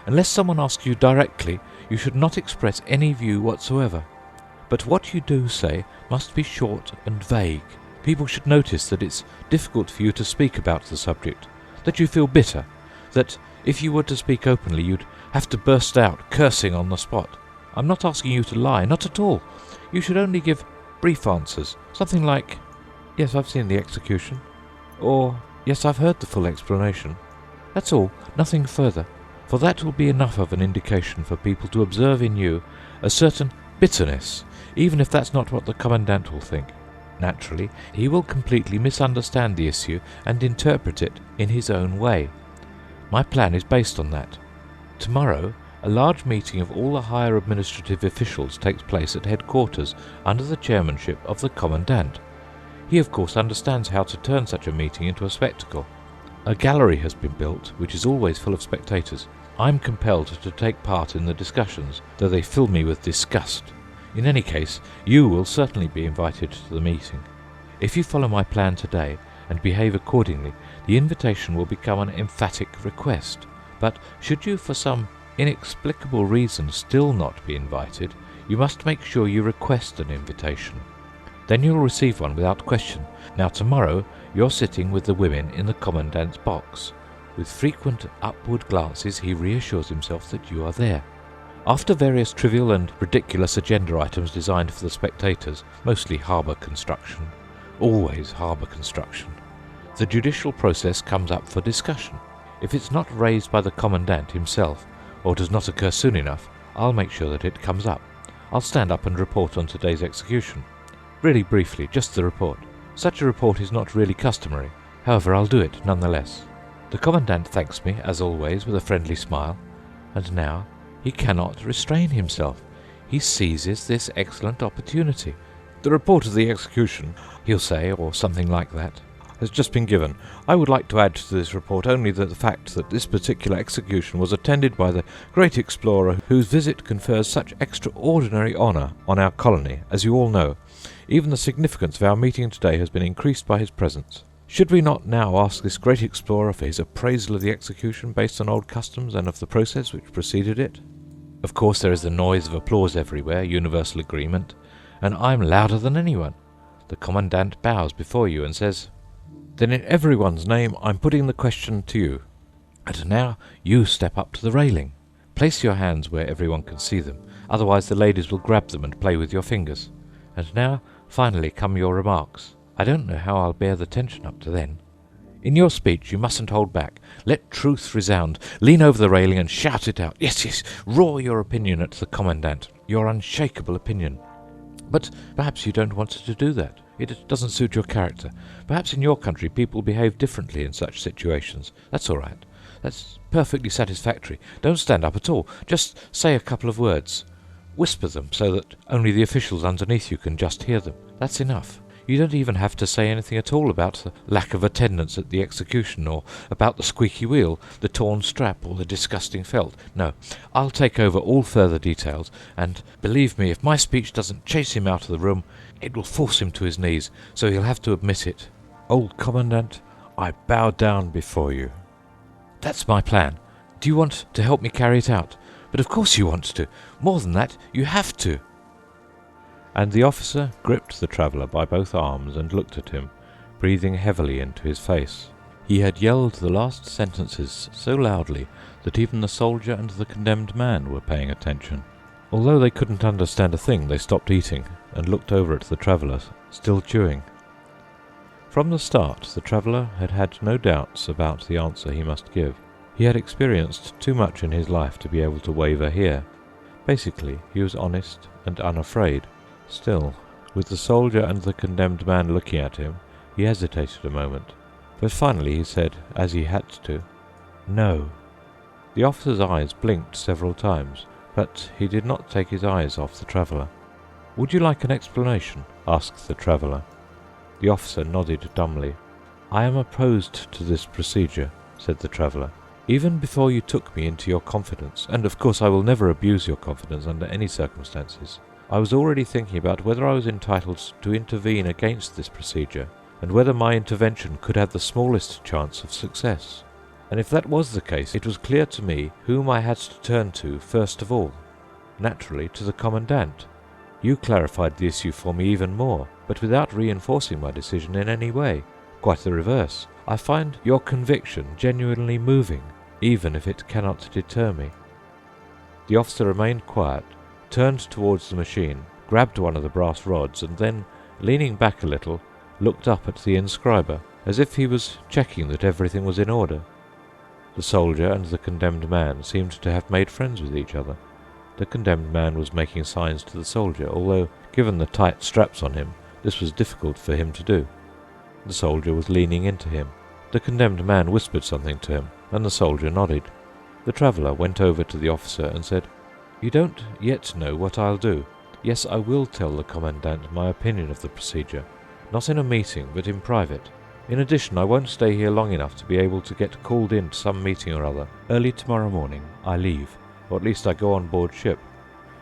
Unless someone asks you directly, you should not express any view whatsoever. But what you do say must be short and vague. People should notice that it's difficult for you to speak about the subject, that you feel bitter, that if you were to speak openly you'd have to burst out cursing on the spot. I'm not asking you to lie, not at all. You should only give brief answers, something like, 'Yes, I've seen the execution,' or 'Yes, I've heard the full explanation.' That's all, nothing further, for that will be enough of an indication for people to observe in you a certain bitterness, even if that's not what the Commandant will think. Naturally, he will completely misunderstand the issue and interpret it in his own way. My plan is based on that. Tomorrow, a large meeting of all the higher administrative officials takes place at headquarters under the chairmanship of the Commandant. He of course understands how to turn such a meeting into a spectacle. A gallery has been built, which is always full of spectators. I'm compelled to take part in the discussions, though they fill me with disgust. In any case, you will certainly be invited to the meeting. If you follow my plan today, and behave accordingly, the invitation will become an emphatic request. But should you for some inexplicable reason still not be invited, you must make sure you request an invitation. Then you'll receive one without question. Now tomorrow you're sitting with the women in the Commandant's box. With frequent upward glances he reassures himself that you are there. After various trivial and ridiculous agenda items designed for the spectators, mostly harbour construction, always harbour construction, the judicial process comes up for discussion. If it's not raised by the Commandant himself, or does not occur soon enough, I'll make sure that it comes up. I'll stand up and report on today's execution. Really briefly, just the report. Such a report is not really customary, however I'll do it nonetheless. The Commandant thanks me, as always, with a friendly smile, and now he cannot restrain himself. He seizes this excellent opportunity. "The report of the execution," he'll say, or something like that, "has just been given. I would like to add to this report only the fact that this particular execution was attended by the great explorer whose visit confers such extraordinary honour on our colony, as you all know. Even the significance of our meeting today has been increased by his presence. Should we not now ask this great explorer for his appraisal of the execution based on old customs and of the process which preceded it?" Of course there is the noise of applause everywhere, universal agreement, and I'm louder than anyone. The Commandant bows before you and says, "Then in everyone's name I'm putting the question to you. And now you step up to the railing. Place your hands where everyone can see them, otherwise the ladies will grab them and play with your fingers. And now, finally, come your remarks. I don't know how I'll bear the tension up to then. In your speech you mustn't hold back. Let truth resound. Lean over the railing and shout it out. Yes, yes, roar your opinion at the Commandant, your unshakable opinion. But perhaps you don't want to do that. It doesn't suit your character. Perhaps in your country people behave differently in such situations. That's all right. That's perfectly satisfactory. Don't stand up at all. Just say a couple of words. Whisper them so that only the officials underneath you can just hear them. That's enough. You don't even have to say anything at all about the lack of attendance at the execution, or about the squeaky wheel, the torn strap, or the disgusting felt. No, I'll take over all further details, and believe me, if my speech doesn't chase him out of the room, it will force him to his knees, so he'll have to admit it. Old Commandant, I bow down before you. That's my plan. Do you want to help me carry it out? But of course you want to. More than that, you have to. And the officer gripped the traveller by both arms and looked at him, breathing heavily into his face. He had yelled the last sentences so loudly that even the soldier and the condemned man were paying attention. Although they couldn't understand a thing, they stopped eating and looked over at the traveller, still chewing. From the start, the traveller had had no doubts about the answer he must give. He had experienced too much in his life to be able to waver here. Basically, he was honest and unafraid. Still, with the soldier and the condemned man looking at him, he hesitated a moment. But finally he said, as he had to, "No." The officer's eyes blinked several times, but he did not take his eyes off the traveller. "Would you like an explanation?" asked the traveller. The officer nodded dumbly. "I am opposed to this procedure," said the traveller. "Even before you took me into your confidence, and of course I will never abuse your confidence under any circumstances, I was already thinking about whether I was entitled to intervene against this procedure, and whether my intervention could have the smallest chance of success. And if that was the case, it was clear to me whom I had to turn to first of all. Naturally, to the Commandant. You clarified the issue for me even more, but without reinforcing my decision in any way. Quite the reverse. I find your conviction genuinely moving, even if it cannot deter me." The officer remained quiet, turned towards the machine, grabbed one of the brass rods, and then, leaning back a little, looked up at the inscriber, as if he was checking that everything was in order. The soldier and the condemned man seemed to have made friends with each other. The condemned man was making signs to the soldier, although, given the tight straps on him, this was difficult for him to do. The soldier was leaning into him. The condemned man whispered something to him, and the soldier nodded. The traveller went over to the officer and said, "You don't yet know what I'll do. Yes, I will tell the Commandant my opinion of the procedure, not in a meeting, but in private. In addition, I won't stay here long enough to be able to get called in to some meeting or other. Early tomorrow morning, I leave, or at least I go on board ship."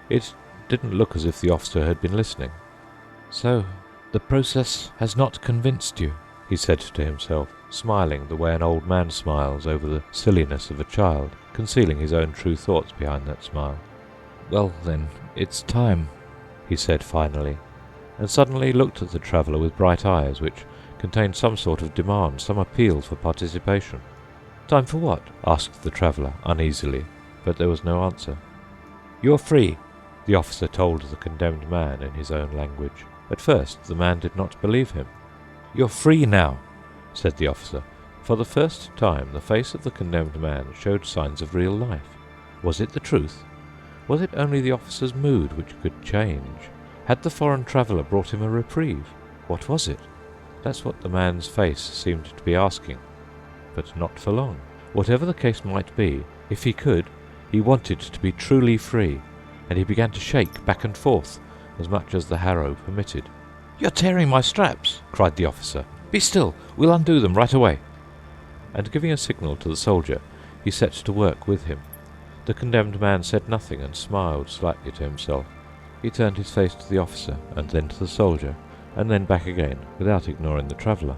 It didn't look as if the officer had been listening. "So, the process has not convinced you," he said to himself, smiling the way an old man smiles over the silliness of a child, concealing his own true thoughts behind that smile. "Well, then, it's time," he said finally, and suddenly looked at the traveller with bright eyes which contained some sort of demand, some appeal for participation. "Time for what?" asked the traveller uneasily, but there was no answer. "You're free," the officer told the condemned man in his own language. At first the man did not believe him. "You're free now," said the officer. For the first time the face of the condemned man showed signs of real life. Was it the truth? Was it only the officer's mood which could change? Had the foreign traveller brought him a reprieve? What was it? That's what the man's face seemed to be asking. But not for long. Whatever the case might be, if he could, he wanted to be truly free, and he began to shake back and forth as much as the harrow permitted. "You're tearing my straps!" cried the officer. "Be still, we'll undo them right away." And giving a signal to the soldier, he set to work with him. The condemned man said nothing and smiled slightly to himself. He turned his face to the officer, and then to the soldier, and then back again, without ignoring the traveller.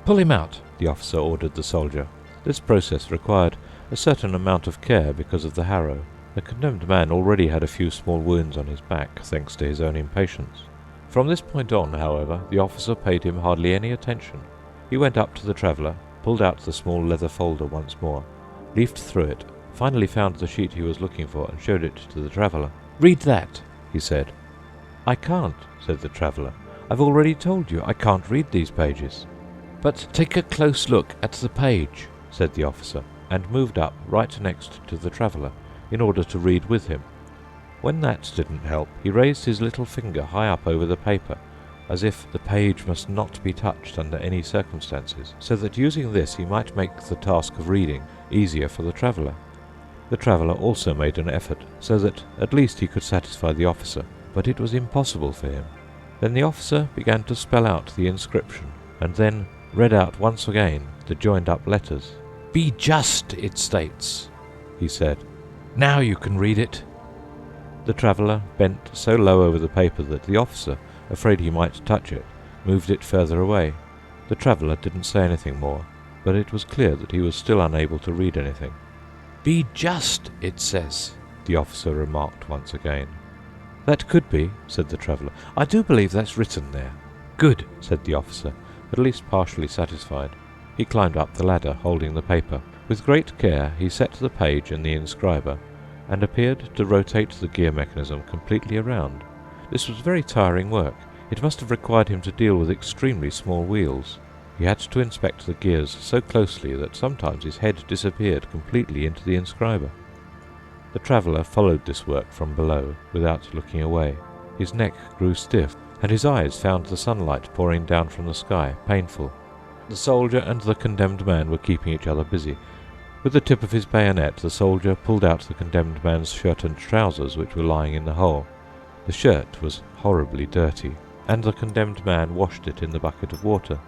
"Pull him out," the officer ordered the soldier. This process required a certain amount of care because of the harrow. The condemned man already had a few small wounds on his back, thanks to his own impatience. From this point on, however, the officer paid him hardly any attention. He went up to the traveller, pulled out the small leather folder once more, leafed through it, finally found the sheet he was looking for and showed it to the traveller. "Read that," he said. "I can't," said the traveller. I've already told you I can't read these pages." "But take a close look at the page," said the officer, and moved up right next to the traveller, in order to read with him. When that didn't help, he raised his little finger high up over the paper, as if the page must not be touched under any circumstances, so that using this he might make the task of reading easier for the traveller. The traveller also made an effort, so that at least he could satisfy the officer, but it was impossible for him. Then the officer began to spell out the inscription, and then read out once again the joined-up letters. "Be just, it states," he said. "Now you can read it." The traveller bent so low over the paper that the officer, afraid he might touch it, moved it further away. The traveller didn't say anything more, but it was clear that he was still unable to read anything. "Be just, it says," the officer remarked once again. "That could be," said the traveller. "I do believe that's written there." "Good," said the officer, at least partially satisfied. He climbed up the ladder, holding the paper. With great care he set the page in the inscriber, and appeared to rotate the gear mechanism completely around. This was very tiring work. It must have required him to deal with extremely small wheels. He had to inspect the gears so closely that sometimes his head disappeared completely into the inscriber. The traveller followed this work from below, without looking away. His neck grew stiff, and his eyes found the sunlight pouring down from the sky painful. The soldier and the condemned man were keeping each other busy. With the tip of his bayonet, the soldier pulled out the condemned man's shirt and trousers, which were lying in the hole. The shirt was horribly dirty, and the condemned man washed it in the bucket of water.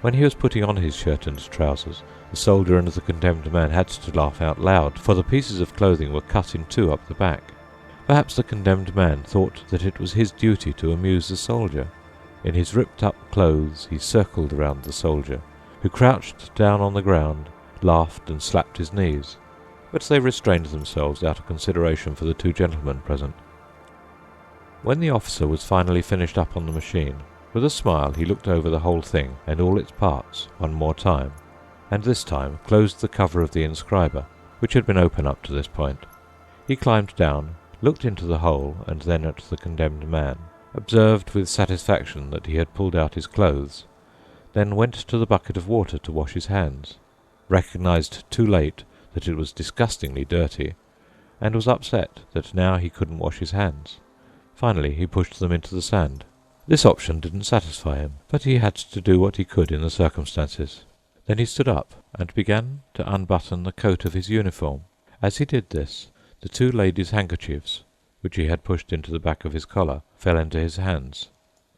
When he was putting on his shirt and trousers, the soldier and the condemned man had to laugh out loud, for the pieces of clothing were cut in two up the back. Perhaps the condemned man thought that it was his duty to amuse the soldier. In his ripped-up clothes he circled around the soldier, who crouched down on the ground, laughed and slapped his knees, but they restrained themselves out of consideration for the two gentlemen present. When the officer was finally finished up on the machine, with a smile he looked over the whole thing and all its parts one more time, and this time closed the cover of the inscriber, which had been open up to this point. He climbed down, looked into the hole and then at the condemned man, observed with satisfaction that he had pulled out his clothes, then went to the bucket of water to wash his hands, recognized too late that it was disgustingly dirty, and was upset that now he couldn't wash his hands. Finally he pushed them into the sand. This option didn't satisfy him, but he had to do what he could in the circumstances. Then he stood up and began to unbutton the coat of his uniform. As he did this, the two ladies' handkerchiefs, which he had pushed into the back of his collar, fell into his hands.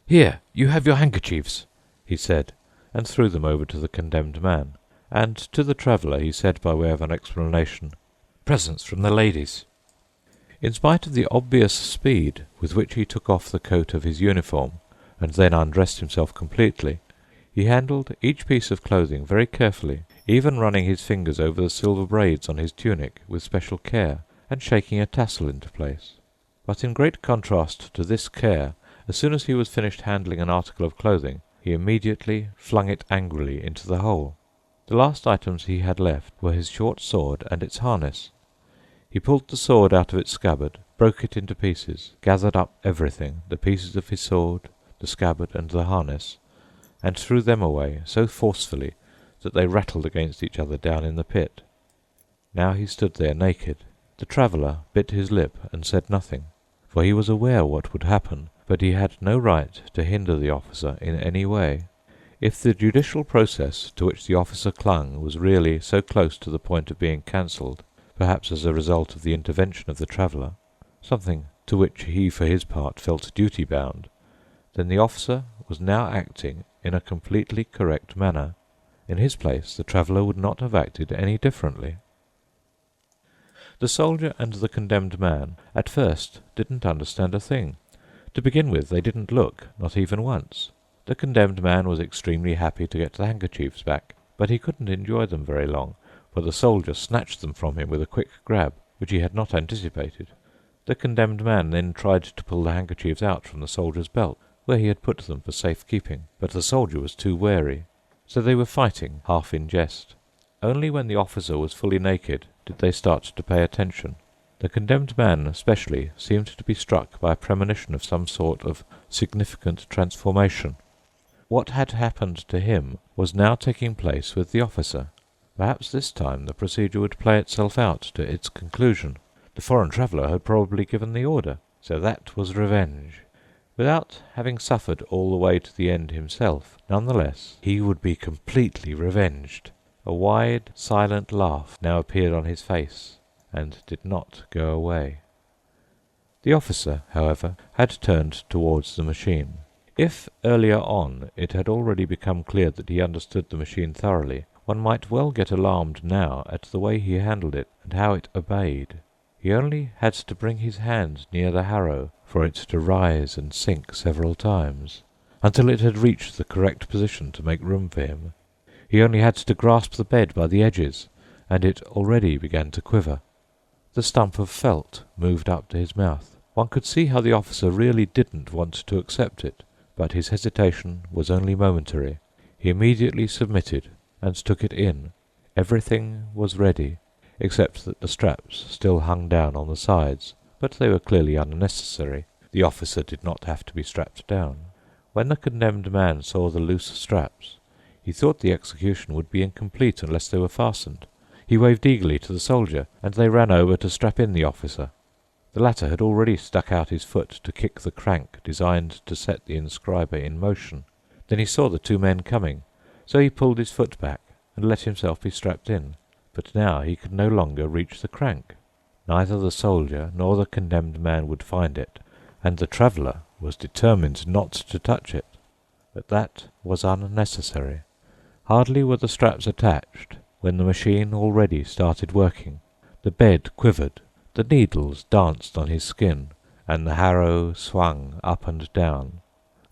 "Here, you have your handkerchiefs," he said, and threw them over to the condemned man. And to the traveller he said by way of an explanation, "Presents from the ladies." In spite of the obvious speed with which he took off the coat of his uniform, and then undressed himself completely, he handled each piece of clothing very carefully, even running his fingers over the silver braids on his tunic with special care, and shaking a tassel into place. But in great contrast to this care, as soon as he was finished handling an article of clothing, he immediately flung it angrily into the hole. The last items he had left were his short sword and its harness. He pulled the sword out of its scabbard, broke it into pieces, gathered up everything, the pieces of his sword, the scabbard, and the harness, and threw them away so forcefully that they rattled against each other down in the pit. Now he stood there naked. The traveller bit his lip and said nothing, for he was aware what would happen, but he had no right to hinder the officer in any way. If the judicial process to which the officer clung was really so close to the point of being cancelled, perhaps as a result of the intervention of the traveller, something to which he for his part felt duty-bound, then the officer was now acting in a completely correct manner. In his place the traveller would not have acted any differently. The soldier and the condemned man at first didn't understand a thing. To begin with, they didn't look, not even once. The condemned man was extremely happy to get the handkerchiefs back, but he couldn't enjoy them very long, for the soldier snatched them from him with a quick grab, which he had not anticipated. The condemned man then tried to pull the handkerchiefs out from the soldier's belt, where he had put them for safe keeping, but the soldier was too wary, so they were fighting half in jest. Only when the officer was fully naked did they start to pay attention. The condemned man especially seemed to be struck by a premonition of some sort of significant transformation. What had happened to him was now taking place with the officer. Perhaps this time the procedure would play itself out to its conclusion. The foreign traveller had probably given the order, so that was revenge. Without having suffered all the way to the end himself, nonetheless, he would be completely revenged. A wide, silent laugh now appeared on his face, and did not go away. The officer, however, had turned towards the machine. If, earlier on, it had already become clear that he understood the machine thoroughly, one might well get alarmed now at the way he handled it and how it obeyed. He only had to bring his hand near the harrow for it to rise and sink several times, until it had reached the correct position to make room for him. He only had to grasp the bed by the edges, and it already began to quiver. The stump of felt moved up to his mouth. One could see how the officer really didn't want to accept it, but his hesitation was only momentary. He immediately submitted and took it in. Everything was ready, except that the straps still hung down on the sides, but they were clearly unnecessary. The officer did not have to be strapped down. When the condemned man saw the loose straps, he thought the execution would be incomplete unless they were fastened. He waved eagerly to the soldier, and they ran over to strap in the officer. The latter had already stuck out his foot to kick the crank designed to set the inscriber in motion. Then he saw the two men coming, so he pulled his foot back and let himself be strapped in. But now he could no longer reach the crank. Neither the soldier nor the condemned man would find it, and the traveller was determined not to touch it. But that was unnecessary. Hardly were the straps attached when the machine already started working. The bed quivered, the needles danced on his skin, and the harrow swung up and down.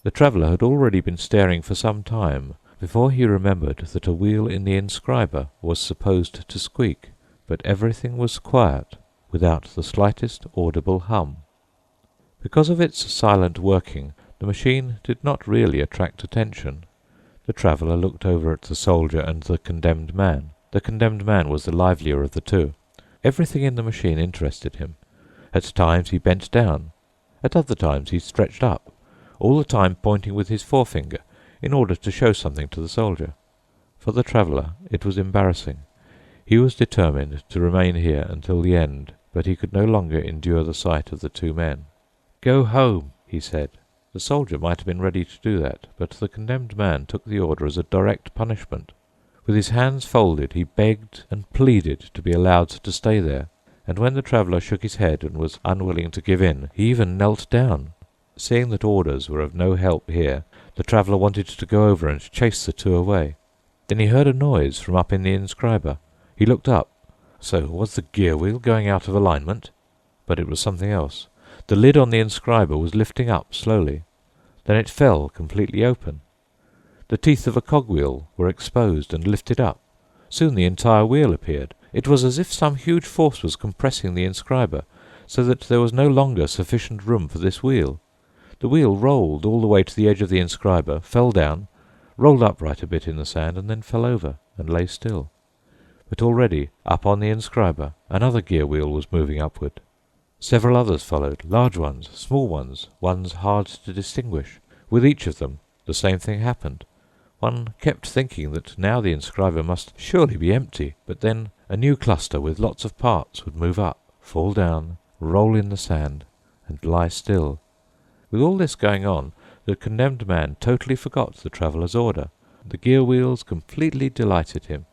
The traveller had already been staring for some time before he remembered that a wheel in the inscriber was supposed to squeak, but everything was quiet, without the slightest audible hum. Because of its silent working, the machine did not really attract attention. The traveller looked over at the soldier and the condemned man. The condemned man was the livelier of the two. Everything in the machine interested him. At times he bent down. At other times he stretched up, all the time pointing with his forefinger in order to show something to the soldier. For the traveller it was embarrassing. He was determined to remain here until the end, but he could no longer endure the sight of the two men. "Go home," he said. The soldier might have been ready to do that, but the condemned man took the order as a direct punishment. With his hands folded, he begged and pleaded to be allowed to stay there, and when the traveller shook his head and was unwilling to give in, he even knelt down. Seeing that orders were of no help here, the traveller wanted to go over and chase the two away. Then he heard a noise from up in the inscriber. He looked up. So was the gear wheel going out of alignment? But it was something else. The lid on the inscriber was lifting up slowly. Then it fell completely open. The teeth of a cogwheel were exposed and lifted up. Soon the entire wheel appeared. It was as if some huge force was compressing the inscriber, so that there was no longer sufficient room for this wheel. The wheel rolled all the way to the edge of the inscriber, fell down, rolled upright a bit in the sand, and then fell over and lay still. But already, up on the inscriber, another gear wheel was moving upward. Several others followed, large ones, small ones hard to distinguish. With each of them, the same thing happened. One kept thinking that now the inscriber must surely be empty, but then a new cluster with lots of parts would move up, fall down, roll in the sand, and lie still. With all this going on, the condemned man totally forgot the traveller's order. The gear wheels completely delighted him.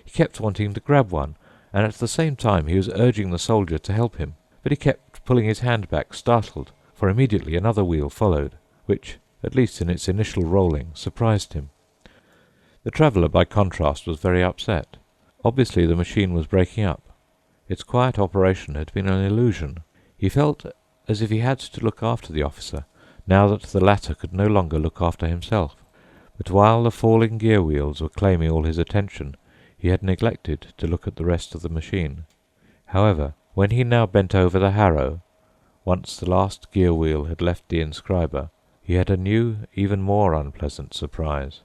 He kept wanting to grab one, and at the same time he was urging the soldier to help him. But he kept pulling his hand back, startled, for immediately another wheel followed, which, at least in its initial rolling, surprised him. The traveller, by contrast, was very upset. Obviously the machine was breaking up. Its quiet operation had been an illusion. He felt as if he had to look after the officer, now that the latter could no longer look after himself. But while the falling gear wheels were claiming all his attention, he had neglected to look at the rest of the machine. However, when he now bent over the harrow, once the last gear wheel had left the inscriber, he had a new, even more unpleasant surprise.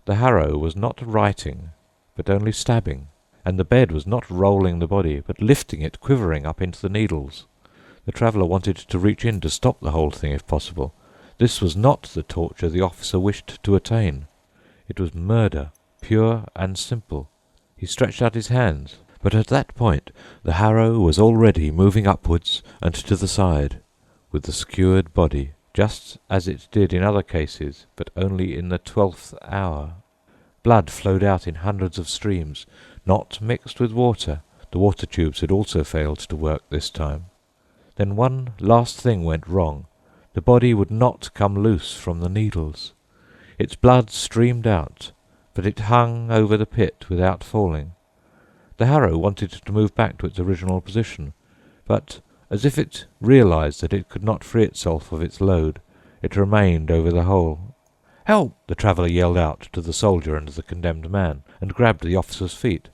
The harrow was not writing, but only stabbing. and the bed was not rolling the body, but lifting it, quivering up into the needles. The traveller wanted to reach in to stop the whole thing if possible. This was not the torture the officer wished to attain. It was murder, pure and simple. He stretched out his hands, but at that point the harrow was already moving upwards and to the side, with the skewered body, just as it did in other cases, but only in the 12th hour. Blood flowed out in hundreds of streams, not mixed with water. The water tubes had also failed to work this time. Then one last thing went wrong. The body would not come loose from the needles. Its blood streamed out, but it hung over the pit without falling. The harrow wanted to move back to its original position, but as if it realized that it could not free itself of its load, it remained over the hole. "Help!" the traveller yelled out to the soldier and the condemned man, and grabbed the officer's feet.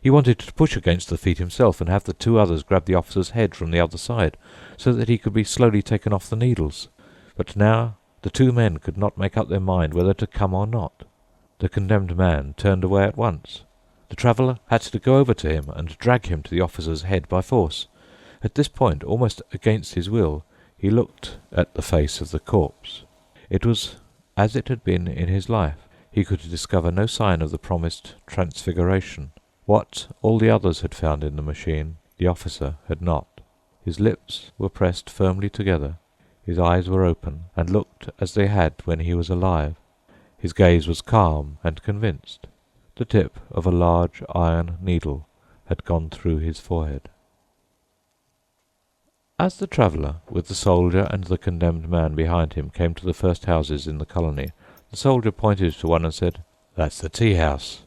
He wanted to push against the feet himself and have the two others grab the officer's head from the other side, so that he could be slowly taken off the needles. But now the two men could not make up their mind whether to come or not. The condemned man turned away at once. The traveller had to go over to him and drag him to the officer's head by force. At this point, almost against his will, he looked at the face of the corpse. It was as it had been in his life. He could discover no sign of the promised transfiguration. What all the others had found in the machine, the officer had not. His lips were pressed firmly together. His eyes were open, and looked as they had when he was alive. His gaze was calm and convinced. The tip of a large iron needle had gone through his forehead. As the traveller, with the soldier and the condemned man behind him, came to the first houses in the colony, the soldier pointed to one and said, "That's the tea-house."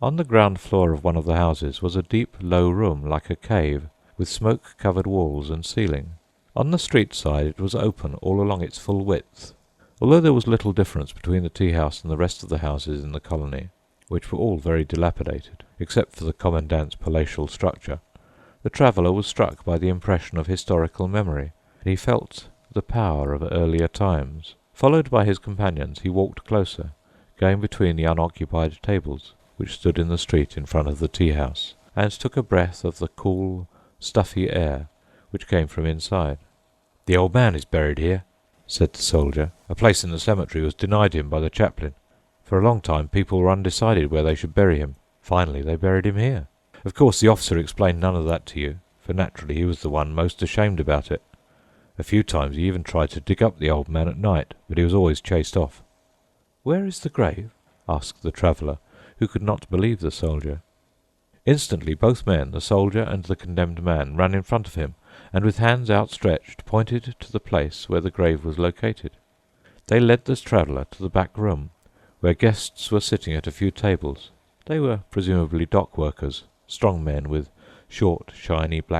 On the ground floor of one of the houses was a deep, low room like a cave, with smoke-covered walls and ceiling. On the street side it was open all along its full width. Although there was little difference between the tea-house and the rest of the houses in the colony, which were all very dilapidated, except for the commandant's palatial structure, the traveller was struck by the impression of historical memory, and he felt the power of earlier times. Followed by his companions, he walked closer, going between the unoccupied tables, which stood in the street in front of the tea-house, and took a breath of the cool, stuffy air which came from inside. "The old man is buried here," said the soldier. "A place in the cemetery was denied him by the chaplain. For a long time people were undecided where they should bury him. Finally they buried him here. Of course the officer explained none of that to you, for naturally he was the one most ashamed about it. A few times he even tried to dig up the old man at night, but he was always chased off." "Where is the grave?" asked the traveller, who could not believe the soldier. Instantly both men, the soldier and the condemned man, ran in front of him, and with hands outstretched pointed to the place where the grave was located. They led the traveller to the back room, where guests were sitting at a few tables. They were presumably dock workers, strong men with short, shiny black